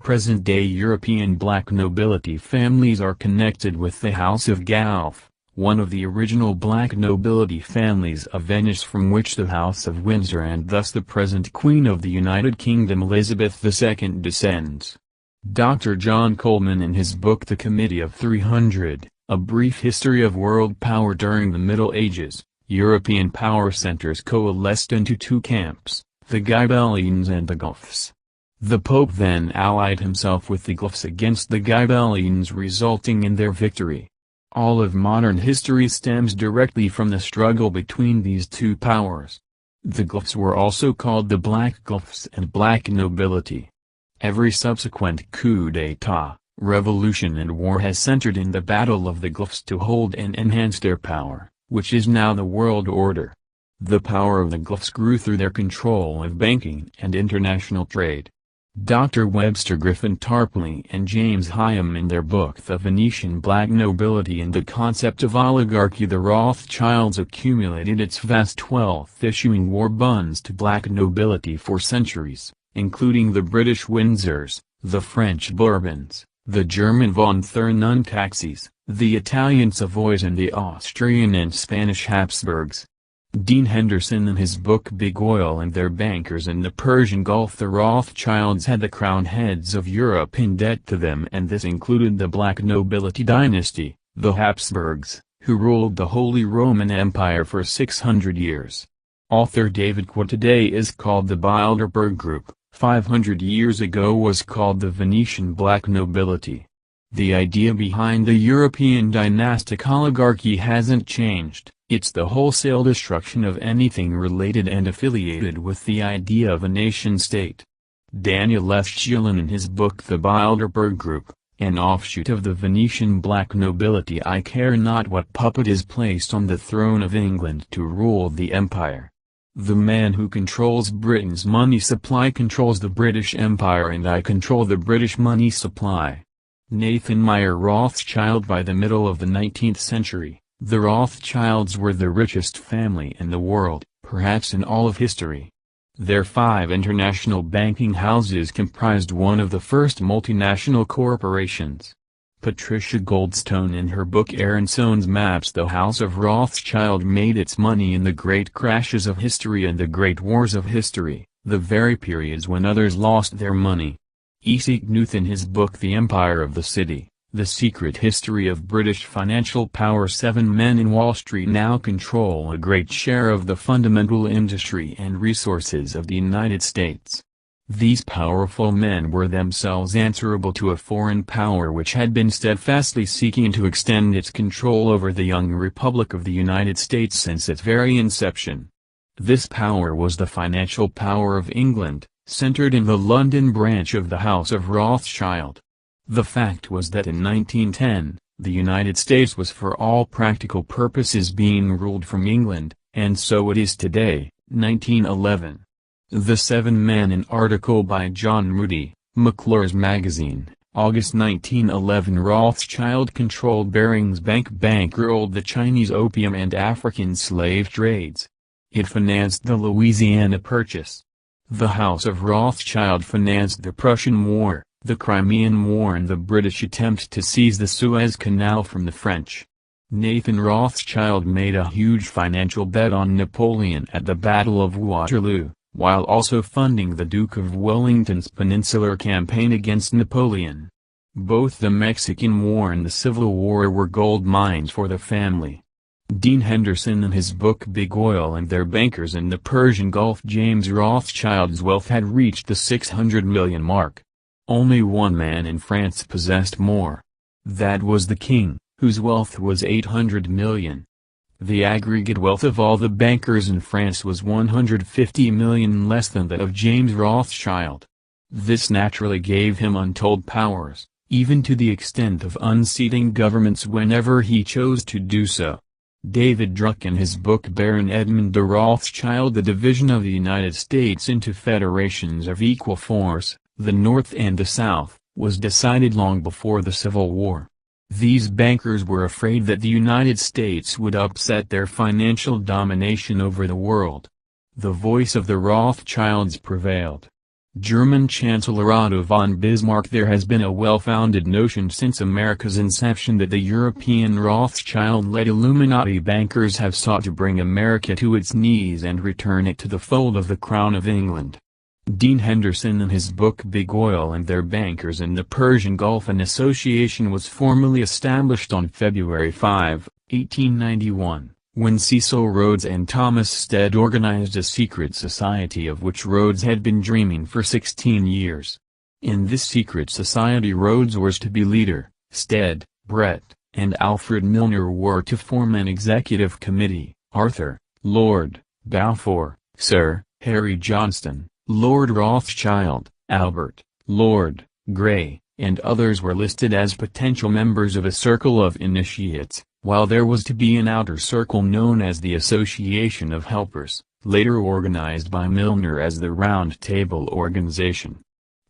Present-day European black nobility families are connected with the House of Guelph, one of the original black nobility families of Venice from which the House of Windsor and thus the present Queen of the United Kingdom Elizabeth II descends. Dr. John Coleman in his book The Committee of 300, A Brief History of World Power During the Middle Ages, European power centers coalesced into two camps, the Ghibellines and the Guelphs. The Pope then allied himself with the Guelphs against the Ghibellines, resulting in their victory. All of modern history stems directly from the struggle between these two powers. The Guelphs were also called the Black Guelphs and Black Nobility. Every subsequent coup d'état, revolution and war has centered in the battle of the Guelphs to hold and enhance their power, which is now the world order. The power of the Guelphs grew through their control of banking and international trade. Dr. Webster Griffin Tarpley and James Hyam in their book The Venetian Black Nobility and the Concept of Oligarchy, the Rothschilds accumulated its vast wealth issuing war bonds to black nobility for centuries, including the British Windsors, the French Bourbons, the German von Thurn taxis, the Italian Savoys and the Austrian and Spanish Habsburgs. Dean Henderson in his book Big Oil and Their Bankers in the Persian Gulf, the Rothschilds had the crown heads of Europe in debt to them, and this included the Black Nobility dynasty, the Habsburgs, who ruled the Holy Roman Empire for 600 years. Author David Quinn today is called the Bilderberg Group, 500 years ago was called the Venetian Black Nobility. The idea behind the European dynastic oligarchy hasn't changed. It's the wholesale destruction of anything related and affiliated with the idea of a nation-state. Daniel F. Schillen in his book The Bilderberg Group, an offshoot of the Venetian black nobility, I care not what puppet is placed on the throne of England to rule the empire. The man who controls Britain's money supply controls the British Empire, and I control the British money supply. Nathan Meyer Rothschild. By the middle of the 19th century, the Rothschilds were the richest family in the world, perhaps in all of history. Their 5 international banking houses comprised one of the first multinational corporations. Patricia Goldstone in her book Aronsohn's Maps, the House of Rothschild made its money in the great crashes of history and the great wars of history, the very periods when others lost their money. Isaac Newth in his book The Empire of the City, The Secret History of British Financial Power. 7 men in Wall Street now control a great share of the fundamental industry and resources of the United States. These powerful men were themselves answerable to a foreign power which had been steadfastly seeking to extend its control over the young Republic of the United States since its very inception. This power was the financial power of England, centered in the London branch of the House of Rothschild. The fact was that in 1910, the United States was for all practical purposes being ruled from England, and so it is today, 1911. The 7 Men, an article by John Moody, McClure's Magazine, August 1911. Rothschild-controlled Barings Bank bankrolled the Chinese opium and African slave trades. It financed the Louisiana Purchase. The House of Rothschild financed the Prussian War, the Crimean War and the British attempt to seize the Suez Canal from the French. Nathan Rothschild made a huge financial bet on Napoleon at the Battle of Waterloo, while also funding the Duke of Wellington's Peninsular Campaign against Napoleon. Both the Mexican War and the Civil War were gold mines for the family. Dean Henderson in his book Big Oil and Their Bankers in the Persian Gulf. James Rothschild's wealth had reached the 600 million mark. Only one man in France possessed more. That was the king, whose wealth was 800 million. The aggregate wealth of all the bankers in France was 150 million less than that of James Rothschild. This naturally gave him untold powers, even to the extent of unseating governments whenever he chose to do so. David Druck in his book Baron Edmund de Rothschild, The Division of the United States into Federations of Equal Force, the North and the South, was decided long before the Civil War. These bankers were afraid that the United States would upset their financial domination over the world. The voice of the Rothschilds prevailed. German Chancellor Otto von Bismarck: there has been a well-founded notion since America's inception that the European Rothschild-led Illuminati bankers have sought to bring America to its knees and return it to the fold of the Crown of England. Dean Henderson in his book Big Oil and Their Bankers in the Persian Gulf. An association was formally established on February 5, 1891. When Cecil Rhodes and Thomas Stead organized a secret society of which Rhodes had been dreaming for 16 years. In this secret society Rhodes was to be leader, Stead, Brett, and Alfred Milner were to form an executive committee. Arthur, Lord Balfour, Sir Harry Johnston, Lord Rothschild, Albert, Lord Grey, and others were listed as potential members of a circle of initiates, while there was to be an outer circle known as the Association of Helpers, later organized by Milner as the Round Table Organization.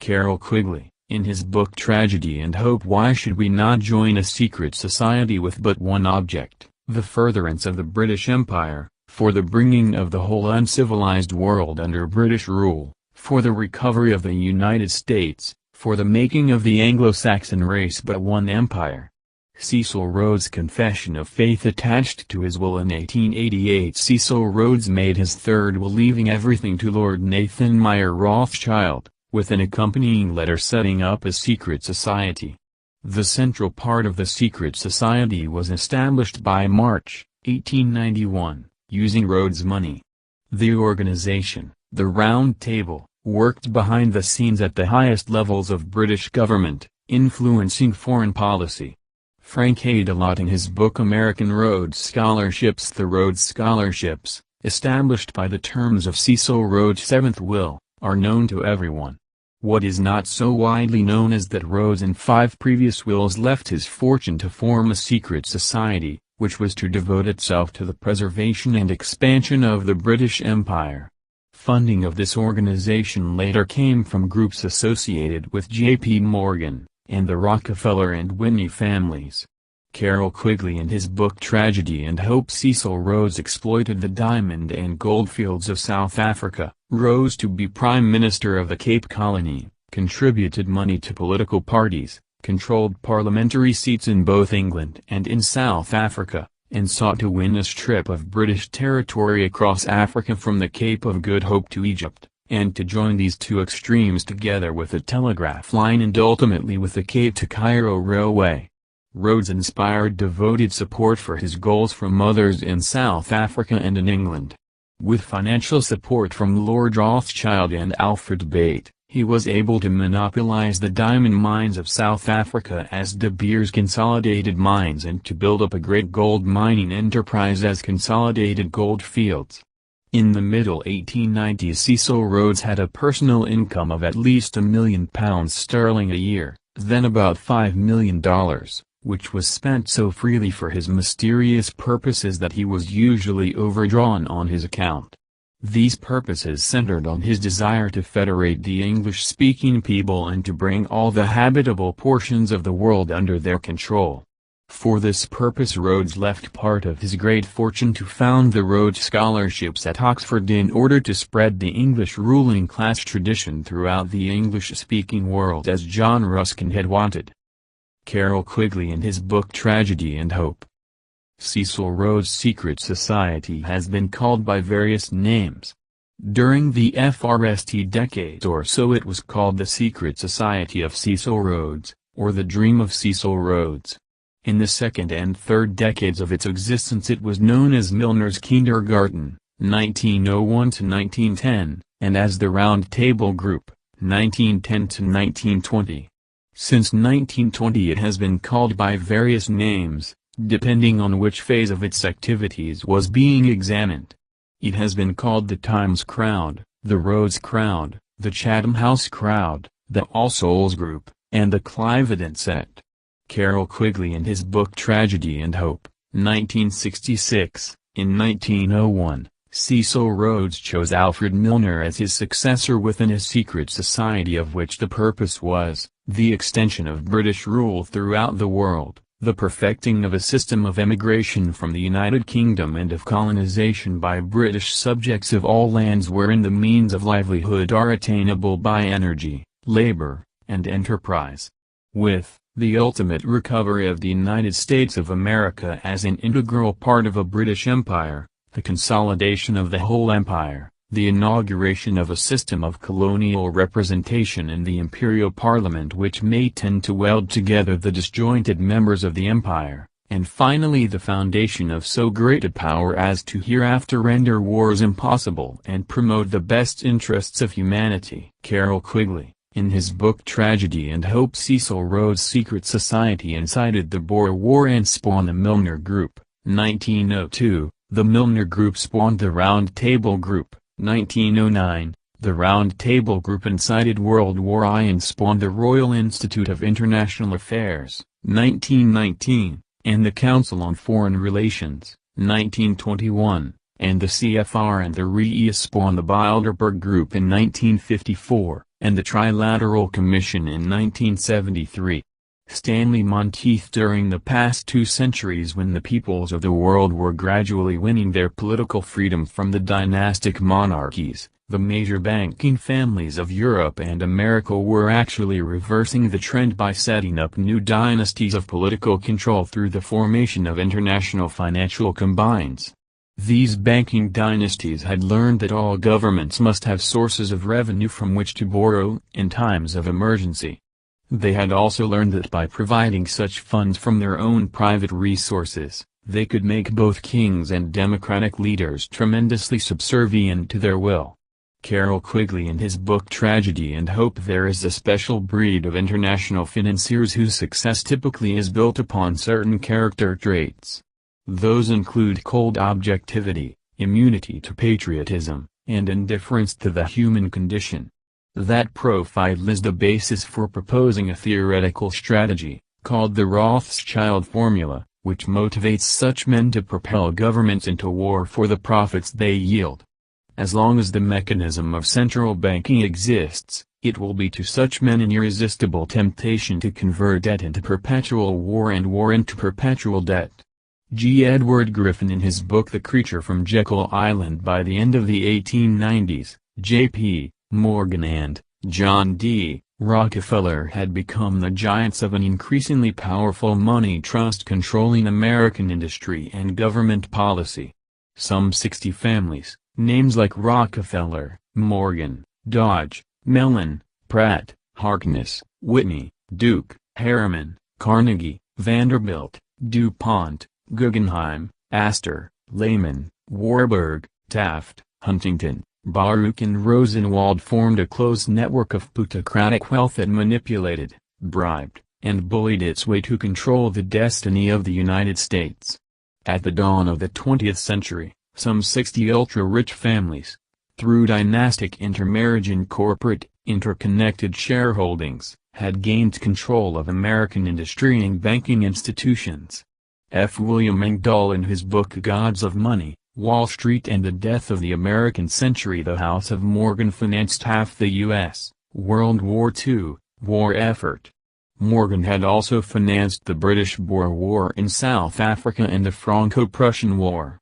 Carroll Quigley, in his book Tragedy and Hope: Why Should We Not Join a Secret Society with but one object, the furtherance of the British Empire, for the bringing of the whole uncivilized world under British rule, for the recovery of the United States, for the making of the Anglo-Saxon race but one empire. Cecil Rhodes' Confession of Faith attached to his will in 1888. Cecil Rhodes made his third will leaving everything to Lord Nathan Meyer Rothschild, with an accompanying letter setting up a secret society. The central part of the secret society was established by March, 1891, using Rhodes' money. The organization, the Round Table, worked behind the scenes at the highest levels of British government, influencing foreign policy. Frank Adelot in his book American Rhodes Scholarships: The Rhodes Scholarships, established by the terms of Cecil Rhodes' seventh will, are known to everyone. What is not so widely known is that Rhodes in 5 previous wills left his fortune to form a secret society, which was to devote itself to the preservation and expansion of the British Empire. Funding of this organization later came from groups associated with J.P. Morgan, and the Rockefeller and Whitney families. Carroll Quigley in his book Tragedy and Hope: Cecil Rhodes exploited the diamond and gold fields of South Africa, rose to be Prime Minister of the Cape Colony, contributed money to political parties, controlled parliamentary seats in both England and in South Africa, and sought to win a strip of British territory across Africa from the Cape of Good Hope to Egypt, and to join these two extremes together with a telegraph line and ultimately with the Cape to Cairo Railway. Rhodes inspired devoted support for his goals from others in South Africa and in England. With financial support from Lord Rothschild and Alfred Bate, he was able to monopolize the diamond mines of South Africa as De Beers Consolidated Mines and to build up a great gold mining enterprise as Consolidated Gold Fields. In the middle 1890s Cecil Rhodes had a personal income of at least £1 million a year, then about $5 million, which was spent so freely for his mysterious purposes that he was usually overdrawn on his account. These purposes centered on his desire to federate the English-speaking people and to bring all the habitable portions of the world under their control. For this purpose Rhodes left part of his great fortune to found the Rhodes Scholarships at Oxford in order to spread the English ruling class tradition throughout the English-speaking world as John Ruskin had wanted. Carroll Quigley in his book Tragedy and Hope. Cecil Rhodes' secret society has been called by various names. During the FRST decade or so it was called the Secret Society of Cecil Rhodes, or the Dream of Cecil Rhodes. In the second and third decades of its existence it was known as Milner's Kindergarten, 1901 to 1910, and as the Round Table Group, 1910 to 1920. Since 1920 it has been called by various names, depending on which phase of its activities was being examined. It has been called the Times Crowd, the Rhodes Crowd, the Chatham House Crowd, the All Souls Group, and the Cliveden Set. Carroll Quigley in his book Tragedy and Hope, 1966, in 1901, Cecil Rhodes chose Alfred Milner as his successor within a secret society of which the purpose was, the extension of British rule throughout the world, the perfecting of a system of emigration from the United Kingdom and of colonization by British subjects of all lands wherein the means of livelihood are attainable by energy, labor, and enterprise. With the ultimate recovery of the United States of America as an integral part of a British Empire, the consolidation of the whole empire, the inauguration of a system of colonial representation in the imperial parliament which may tend to weld together the disjointed members of the empire, and finally the foundation of so great a power as to hereafter render wars impossible and promote the best interests of humanity. Carroll Quigley, in his book Tragedy and Hope, Cecil Rhodes' secret society incited the Boer War and spawned the Milner Group, 1902, the Milner Group spawned the Round Table Group, 1909, the Round Table Group incited World War I and spawned the Royal Institute of International Affairs, 1919, and the Council on Foreign Relations, 1921, and the CFR and the RIA spawned the Bilderberg Group in 1954, and the Trilateral Commission in 1973. Stanley Monteith. During the past 2 centuries, when the peoples of the world were gradually winning their political freedom from the dynastic monarchies, the major banking families of Europe and America were actually reversing the trend by setting up new dynasties of political control through the formation of international financial combines. These banking dynasties had learned that all governments must have sources of revenue from which to borrow in times of emergency. They had also learned that by providing such funds from their own private resources, they could make both kings and democratic leaders tremendously subservient to their will. Carroll Quigley in his book Tragedy and Hope. There is a special breed of international financiers whose success typically is built upon certain character traits. Those include cold objectivity, immunity to patriotism, and indifference to the human condition. That profile is the basis for proposing a theoretical strategy, called the Rothschild formula, which motivates such men to propel governments into war for the profits they yield. As long as the mechanism of central banking exists, it will be to such men an irresistible temptation to convert debt into perpetual war and war into perpetual debt. G. Edward Griffin in his book The Creature from Jekyll Island. By the end of the 1890s, J.P. Morgan and John D. Rockefeller had become the giants of an increasingly powerful money trust controlling American industry and government policy. Some 60 families, names like Rockefeller, Morgan, Dodge, Mellon, Pratt, Harkness, Whitney, Duke, Harriman, Carnegie, Vanderbilt, DuPont, Guggenheim, Astor, Lehman, Warburg, Taft, Huntington, Baruch and Rosenwald formed a close network of plutocratic wealth that manipulated, bribed, and bullied its way to control the destiny of the United States. At the dawn of the 20th century, some 60 ultra-rich families, through dynastic intermarriage and corporate, interconnected shareholdings, had gained control of American industry and banking institutions. F. William Engdahl in his book Gods of Money, Wall Street and the Death of the American Century. The House of Morgan financed half the U.S. World War II war effort. Morgan had also financed the British Boer War in South Africa and the Franco-Prussian War.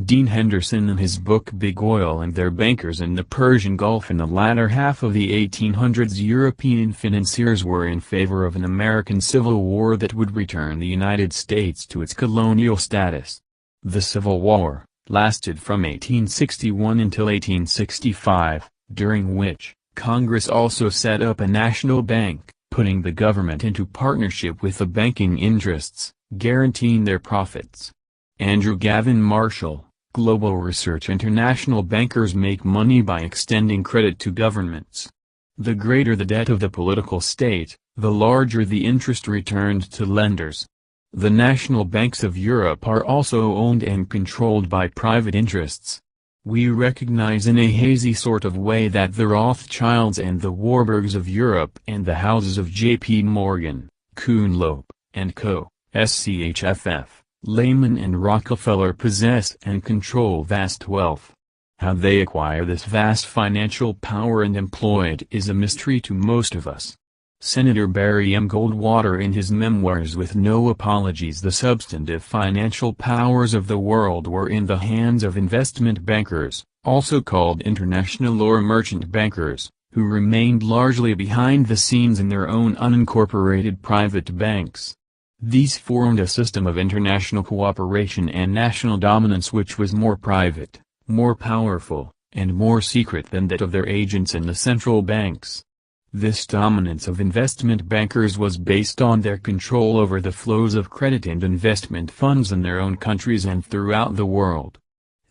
Dean Henderson in his book Big Oil and Their Bankers in the Persian Gulf. In the latter half of the 1800s, European financiers were in favor of an American Civil War that would return the United States to its colonial status. The Civil War lasted from 1861 until 1865, during which Congress also set up a national bank, putting the government into partnership with the banking interests, guaranteeing their profits. Andrew Gavin Marshall, Global Research. International bankers make money by extending credit to governments. The greater the debt of the political state, the larger the interest returned to lenders. The national banks of Europe are also owned and controlled by private interests. We recognize in a hazy sort of way that the Rothschilds and the Warburgs of Europe and the houses of J.P. Morgan, Kuhnloeb, and Co., SCHFF, Lehman and Rockefeller possess and control vast wealth. How they acquire this vast financial power and employ it is a mystery to most of us. Senator Barry M. Goldwater in his memoirs with no apologies: the substantive financial powers of the world were in the hands of investment bankers, also called international or merchant bankers, who remained largely behind the scenes in their own unincorporated private banks. These formed a system of international cooperation and national dominance which was more private, more powerful, and more secret than that of their agents in the central banks. This dominance of investment bankers was based on their control over the flows of credit and investment funds in their own countries and throughout the world.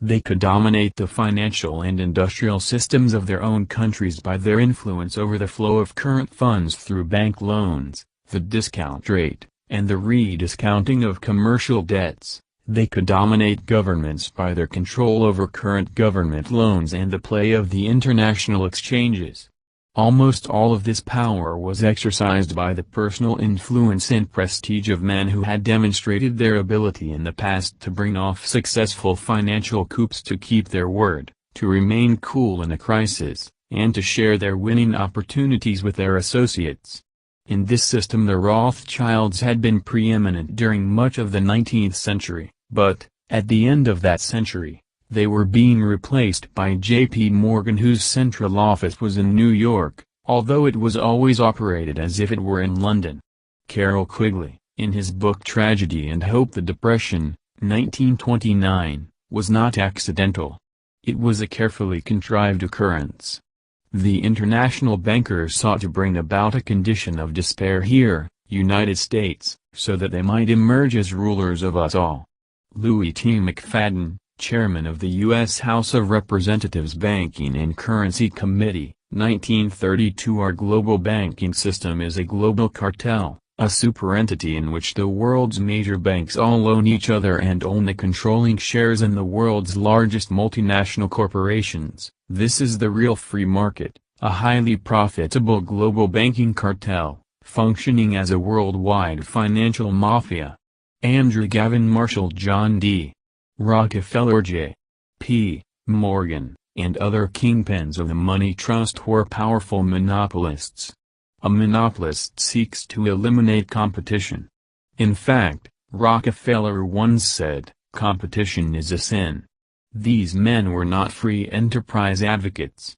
They could dominate the financial and industrial systems of their own countries by their influence over the flow of current funds through bank loans, the discount rate, and the rediscounting of commercial debts. They could dominate governments by their control over current government loans and the play of the international exchanges. Almost all of this power was exercised by the personal influence and prestige of men who had demonstrated their ability in the past to bring off successful financial coups, to keep their word, to remain cool in a crisis, and to share their winning opportunities with their associates. In this system the Rothschilds had been preeminent during much of the 19th century, but, at the end of that century, they were being replaced by J.P. Morgan, whose central office was in New York, although it was always operated as if it were in London. Carroll Quigley, in his book Tragedy and Hope, The Depression, 1929, was not accidental. It was a carefully contrived occurrence. The international bankers sought to bring about a condition of despair here, United States, so that they might emerge as rulers of us all. Louis T. McFadden, Chairman of the U.S. House of Representatives Banking and Currency Committee, 1932. Our global banking system is a global cartel, a superentity in which the world's major banks all own each other and own the controlling shares in the world's largest multinational corporations. This is the real free market, a highly profitable global banking cartel, functioning as a worldwide financial mafia. Andrew Gavin Marshall, John D. Rockefeller, J. P. Morgan, and other kingpins of the money trust were powerful monopolists. A monopolist seeks to eliminate competition. In fact, Rockefeller once said, "Competition is a sin." These men were not free enterprise advocates.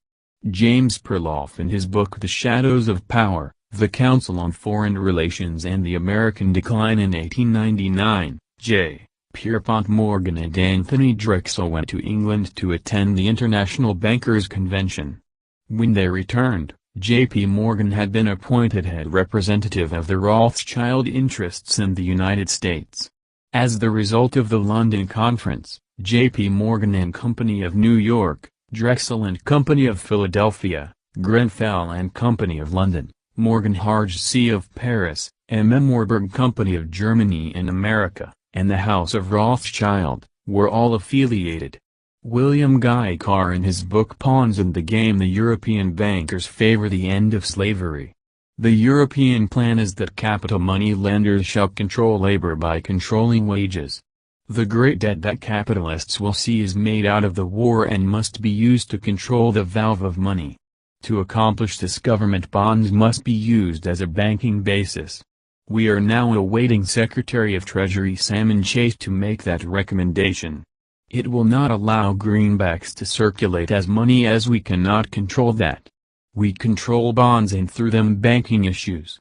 James Perloff, in his book The Shadows of Power, The Council on Foreign Relations and the American Decline in 1899, J. Pierpont Morgan and Anthony Drexel went to England to attend the International Bankers' Convention. When they returned, J.P. Morgan had been appointed head representative of the Rothschild interests in the United States. As the result of the London Conference, J.P. Morgan and Company of New York, Drexel and Company of Philadelphia, Grenfell and Company of London, Morgan Harge C. of Paris, M. Warburg Company of Germany and America, and the House of Rothschild, were all affiliated. William Guy Carr, in his book Pawns in the Game, the European bankers favor the end of slavery. The European plan is that capital money lenders shall control labor by controlling wages. The great debt that capitalists will see is made out of the war and must be used to control the valve of money. To accomplish this, government bonds must be used as a banking basis. We are now awaiting Secretary of Treasury Salmon Chase to make that recommendation. It will not allow greenbacks to circulate as money, as we cannot control that. We control bonds and through them banking issues.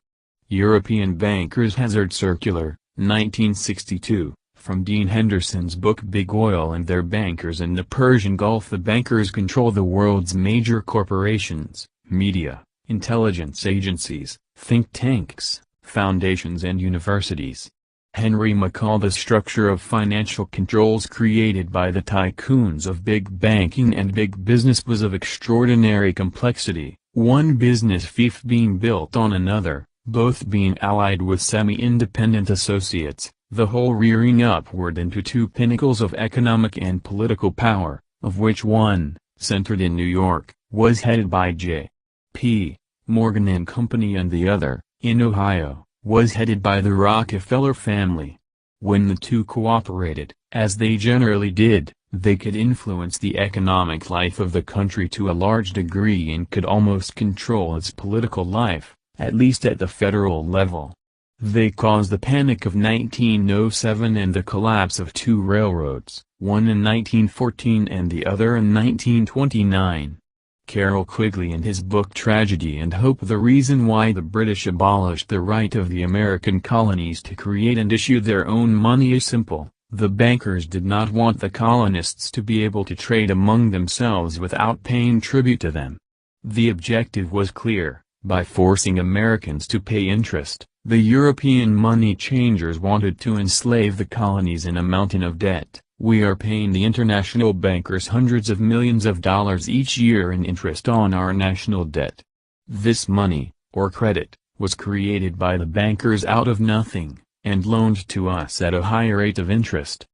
European Bankers Hazard Circular, 1962, from Dean Henderson's book Big Oil and Their Bankers in the Persian Gulf. The bankers control the world's major corporations, media, intelligence agencies, think tanks, foundations and universities. Henry McCall. The structure of financial controls created by the tycoons of big banking and big business was of extraordinary complexity, one business fief being built on another, both being allied with semi-independent associates, the whole rearing upward into two pinnacles of economic and political power, of which one, centered in New York, was headed by J.P. Morgan and Company, and the other, in Ohio, was headed by the Rockefeller family. When the two cooperated, as they generally did, they could influence the economic life of the country to a large degree and could almost control its political life, at least at the federal level. They caused the Panic of 1907 and the collapse of two railroads, one in 1914 and the other in 1929. Carroll Quigley, in his book Tragedy and Hope. The reason why the British abolished the right of the American colonies to create and issue their own money is simple: the bankers did not want the colonists to be able to trade among themselves without paying tribute to them. The objective was clear: by forcing Americans to pay interest, the European money changers wanted to enslave the colonies in a mountain of debt. We are paying the international bankers hundreds of millions of dollars each year in interest on our national debt. This money, or credit, was created by the bankers out of nothing, and loaned to us at a high rate of interest.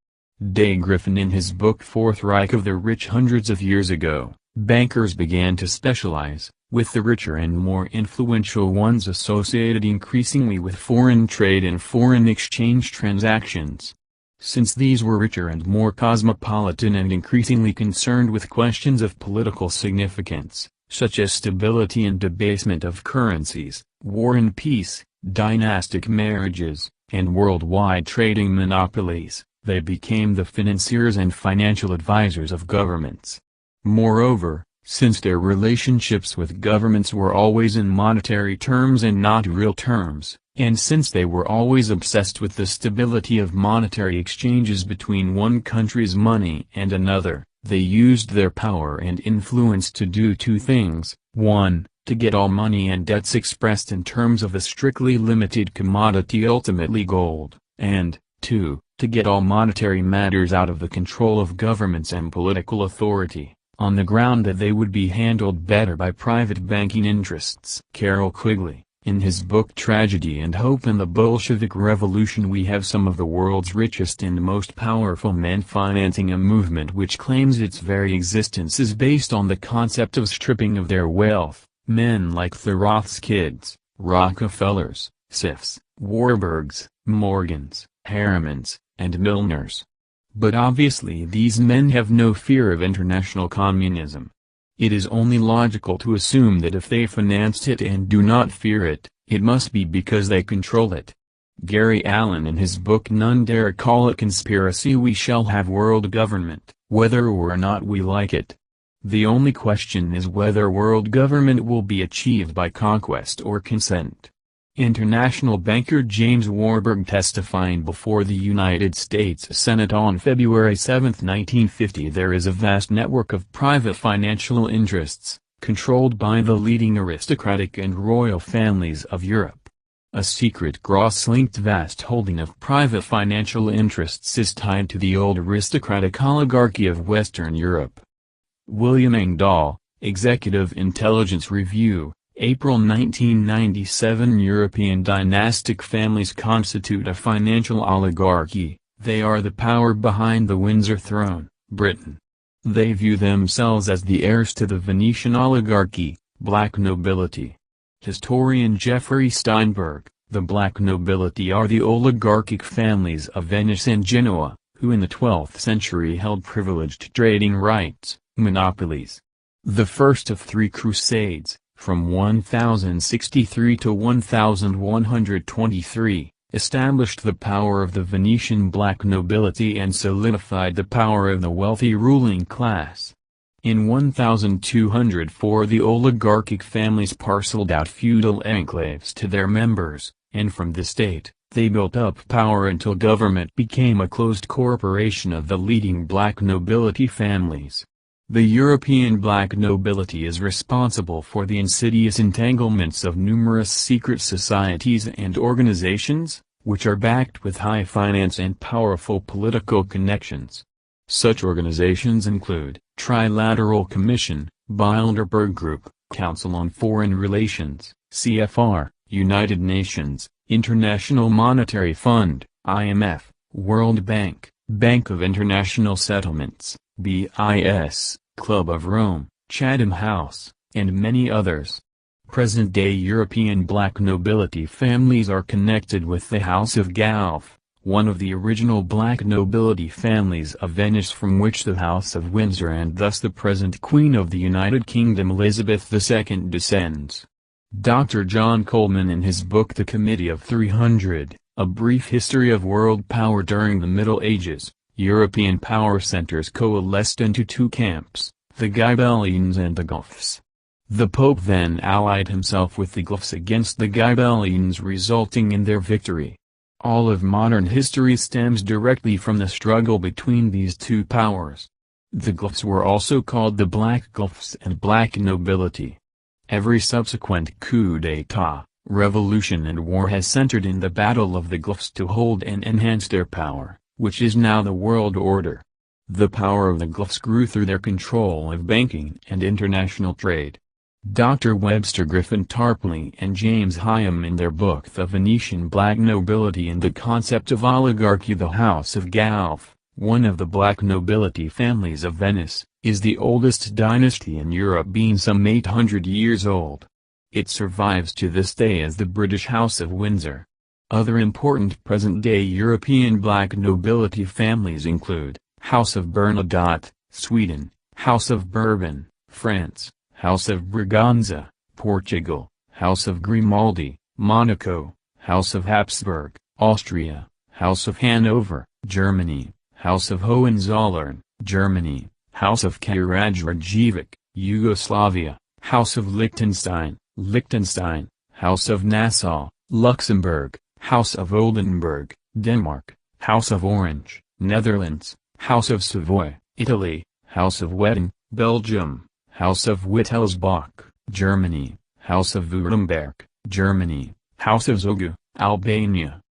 Day Griffin, in his book Fourth Reich of the Rich. Hundreds of years ago, bankers began to specialize, with the richer and more influential ones associated increasingly with foreign trade and foreign exchange transactions. Since these were richer and more cosmopolitan and increasingly concerned with questions of political significance, such as stability and debasement of currencies, war and peace, dynastic marriages, and worldwide trading monopolies, they became the financiers and financial advisors of governments. Moreover, since their relationships with governments were always in monetary terms and not real terms, and since they were always obsessed with the stability of monetary exchanges between one country's money and another, they used their power and influence to do two things: 1, to get all money and debts expressed in terms of a strictly limited commodity, ultimately gold, and 2, to get all monetary matters out of the control of governments and political authority, on the ground that they would be handled better by private banking interests. Carroll Quigley, in his book Tragedy and Hope. In the Bolshevik Revolution, we have some of the world's richest and most powerful men financing a movement which claims its very existence is based on the concept of stripping of their wealth, men like the Rothschilds, Rockefellers, Sifs, Warburgs, Morgans, Harrimans, and Milners. But obviously these men have no fear of international communism. It is only logical to assume that if they financed it and do not fear it, it must be because they control it. Gary Allen, in his book None Dare Call It Conspiracy, we shall have world government, whether or not we like it. The only question is whether world government will be achieved by conquest or consent. International banker James Warburg, testifying before the United States Senate on February 7, 1950, there is a vast network of private financial interests, controlled by the leading aristocratic and royal families of Europe. A secret cross-linked vast holding of private financial interests is tied to the old aristocratic oligarchy of Western Europe. William Engdahl, Executive Intelligence Review, April 1997. European dynastic families constitute a financial oligarchy. They are the power behind the Windsor throne, Britain. They view themselves as the heirs to the Venetian oligarchy, black nobility. Historian Jeffrey Steinberg, the black nobility are the oligarchic families of Venice and Genoa, who in the 12th century held privileged trading rights, monopolies. The first of three crusades, from 1063 to 1123, established the power of the Venetian black nobility and solidified the power of the wealthy ruling class. In 1204 the oligarchic families parceled out feudal enclaves to their members, and from the state, they built up power until government became a closed corporation of the leading black nobility families. The European black nobility is responsible for the insidious entanglements of numerous secret societies and organizations, which are backed with high finance and powerful political connections. Such organizations include Trilateral Commission, Bilderberg Group, Council on Foreign Relations, CFR, United Nations, International Monetary Fund, IMF, World Bank, Bank of International Settlements, BIS, Club of Rome, Chatham House, and many others. Present-day European black nobility families are connected with the House of Guelph, one of the original black nobility families of Venice from which the House of Windsor and thus the present Queen of the United Kingdom Elizabeth II descends. Dr. John Coleman in his book The Committee of 300, A Brief History of World Power During the Middle Ages, European power centers coalesced into two camps, the Ghibellines and the Guelphs. The Pope then allied himself with the Guelphs against the Ghibellines, resulting in their victory. All of modern history stems directly from the struggle between these two powers. The Guelphs were also called the Black Guelphs and Black Nobility. Every subsequent coup d'état, revolution and war has centered in the battle of the Guelphs to hold and enhance their power, which is now the world order. The power of the Guelphs grew through their control of banking and international trade. Dr. Webster Griffin Tarpley and James Hyam in their book The Venetian Black Nobility and the Concept of Oligarchy. The House of Guelph, one of the black nobility families of Venice, is the oldest dynasty in Europe, being some 800 years old. It survives to this day as the British House of Windsor. Other important present-day European black nobility families include House of Bernadotte, Sweden; House of Bourbon, France; House of Braganza, Portugal; House of Grimaldi, Monaco; House of Habsburg, Austria; House of Hanover, Germany; House of Hohenzollern, Germany; House of Karađorđević, Yugoslavia; House of Liechtenstein, Liechtenstein; House of Nassau, Luxembourg; House of Oldenburg, Denmark; House of Orange, Netherlands; House of Savoy, Italy; House of Wettin, Belgium; House of Wittelsbach, Germany; House of Württemberg, Germany; House of Zogu, Albania.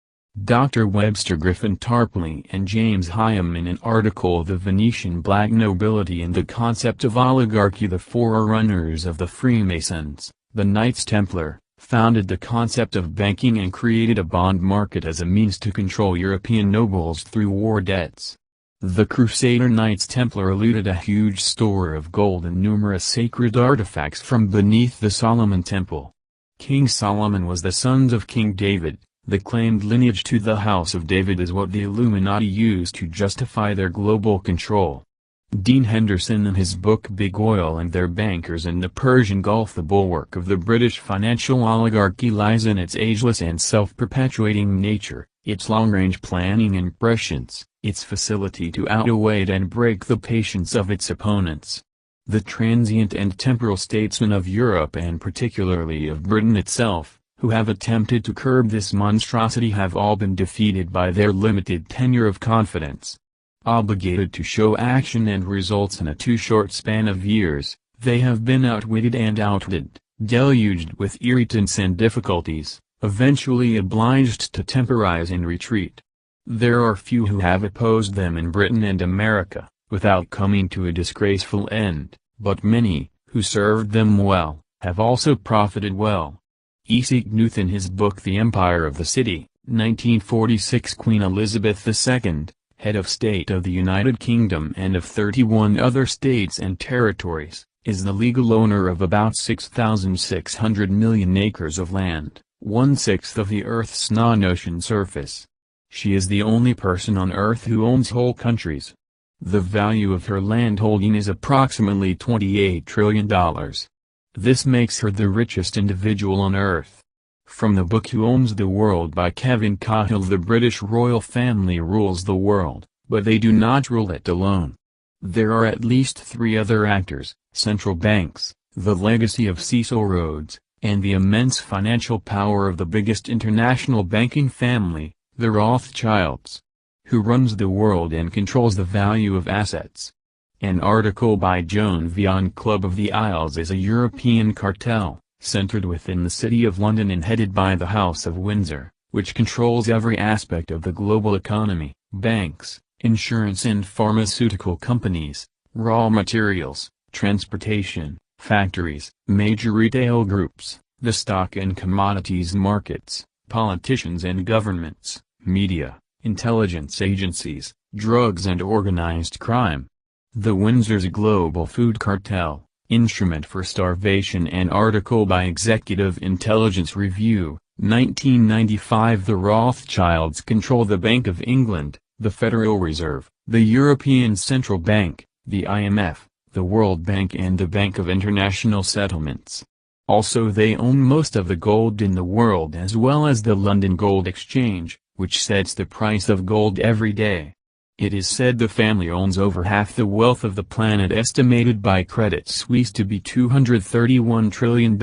Dr. Webster Griffin Tarpley and James Hyam in an article The Venetian Black Nobility and the Concept of Oligarchy. The forerunners of the Freemasons, the Knights Templar, founded the concept of banking and created a bond market as a means to control European nobles through war debts. The Crusader Knights Templar looted a huge store of gold and numerous sacred artifacts from beneath the Solomon Temple. King Solomon was the son of King David. The claimed lineage to the House of David is what the Illuminati used to justify their global control. Dean Henderson in his book Big Oil and Their Bankers in the Persian Gulf. The bulwark of the British financial oligarchy lies in its ageless and self-perpetuating nature, its long-range planning and prescience, its facility to outwit and break the patience of its opponents. The transient and temporal statesmen of Europe and particularly of Britain itself, who have attempted to curb this monstrosity, have all been defeated by their limited tenure of confidence. Obligated to show action and results in a too short span of years, they have been outwitted and outdid, deluged with irritants and difficulties, eventually obliged to temporize and retreat. There are few who have opposed them in Britain and America, without coming to a disgraceful end, but many, who served them well, have also profited well. E.C. Knuth in his book The Empire of the City, 1946. Queen Elizabeth II, head of state of the United Kingdom and of 31 other states and territories, is the legal owner of about 6,600 million acres of land, 1/6 of the Earth's non-ocean surface. She is the only person on Earth who owns whole countries. The value of her landholding is approximately $28 trillion. This makes her the richest individual on Earth. From the book Who Owns the World by Kevin Cahill. The British royal family rules the world, but they do not rule it alone. There are at least 3 other actors: central banks, the legacy of Cecil Rhodes, and the immense financial power of the biggest international banking family, the Rothschilds. Who runs the world and controls the value of assets? An article by Joan Vion. Club of the Isles is a European cartel, centered within the City of London and headed by the House of Windsor, which controls every aspect of the global economy: banks, insurance and pharmaceutical companies, raw materials, transportation, factories, major retail groups, the stock and commodities markets, politicians and governments, media, intelligence agencies, drugs and organized crime. The Windsor's Global Food Cartel, Instrument for Starvation. An article by Executive Intelligence Review, 1995. The Rothschilds control the Bank of England, the Federal Reserve, the European Central Bank, the IMF, the World Bank and the Bank of International Settlements. Also they own most of the gold in the world as well as the London Gold Exchange, which sets the price of gold every day. It is said the family owns over half the wealth of the planet, estimated by Credit Suisse to be $231 trillion.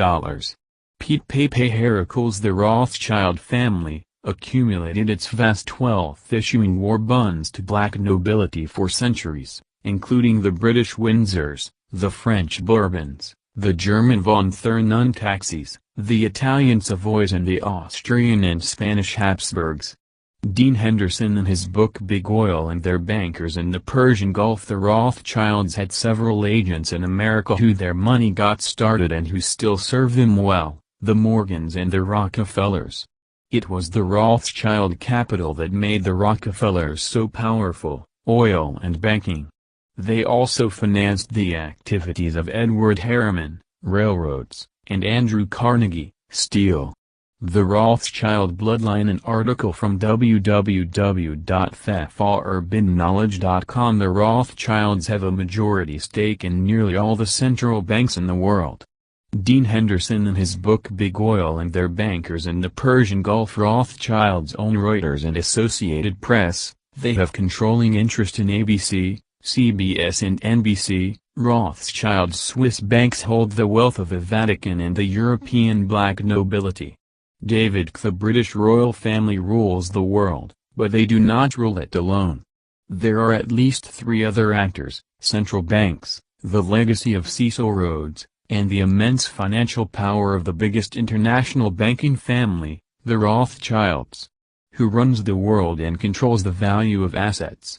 Pete Pepe Heracles. The Rothschild family accumulated its vast wealth issuing war bonds to black nobility for centuries, including the British Windsors, the French Bourbons, the German von Thurn taxis, the Italian Savoys and the Austrian and Spanish Habsburgs. Dean Henderson in his book Big Oil and Their Bankers in the Persian Gulf. The Rothschilds had several agents in America who their money got started and who still serve them well, the Morgans and the Rockefellers. It was the Rothschild capital that made the Rockefellers so powerful: oil and banking. They also financed the activities of Edward Harriman, railroads, and Andrew Carnegie, steel. The Rothschild Bloodline. An article from www.thefaurbinknowledge.com. The Rothschilds have a majority stake in nearly all the central banks in the world. Dean Henderson in his book Big Oil and Their Bankers in the Persian Gulf. Rothschilds own Reuters and Associated Press. They have controlling interest in ABC, CBS and NBC. Rothschild's Swiss banks hold the wealth of the Vatican and the European black nobility. David. The British royal family rules the world, but they do not rule it alone. There are at least three other actors: central banks, the legacy of Cecil Rhodes, and the immense financial power of the biggest international banking family, the Rothschilds. Who runs the world and controls the value of assets?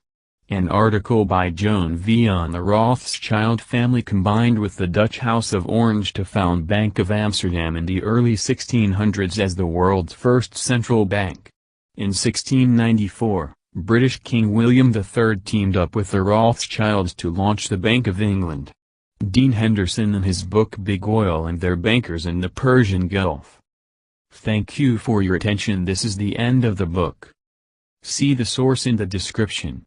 An article by Joan V. on the Rothschild family combined with the Dutch House of Orange to found Bank of Amsterdam in the early 1600s as the world's first central bank. In 1694, British King William III teamed up with the Rothschilds to launch the Bank of England. Dean Henderson in his book Big Oil and Their Bankers in the Persian Gulf. Thank you for your attention. This is the end of the book. See the source in the description.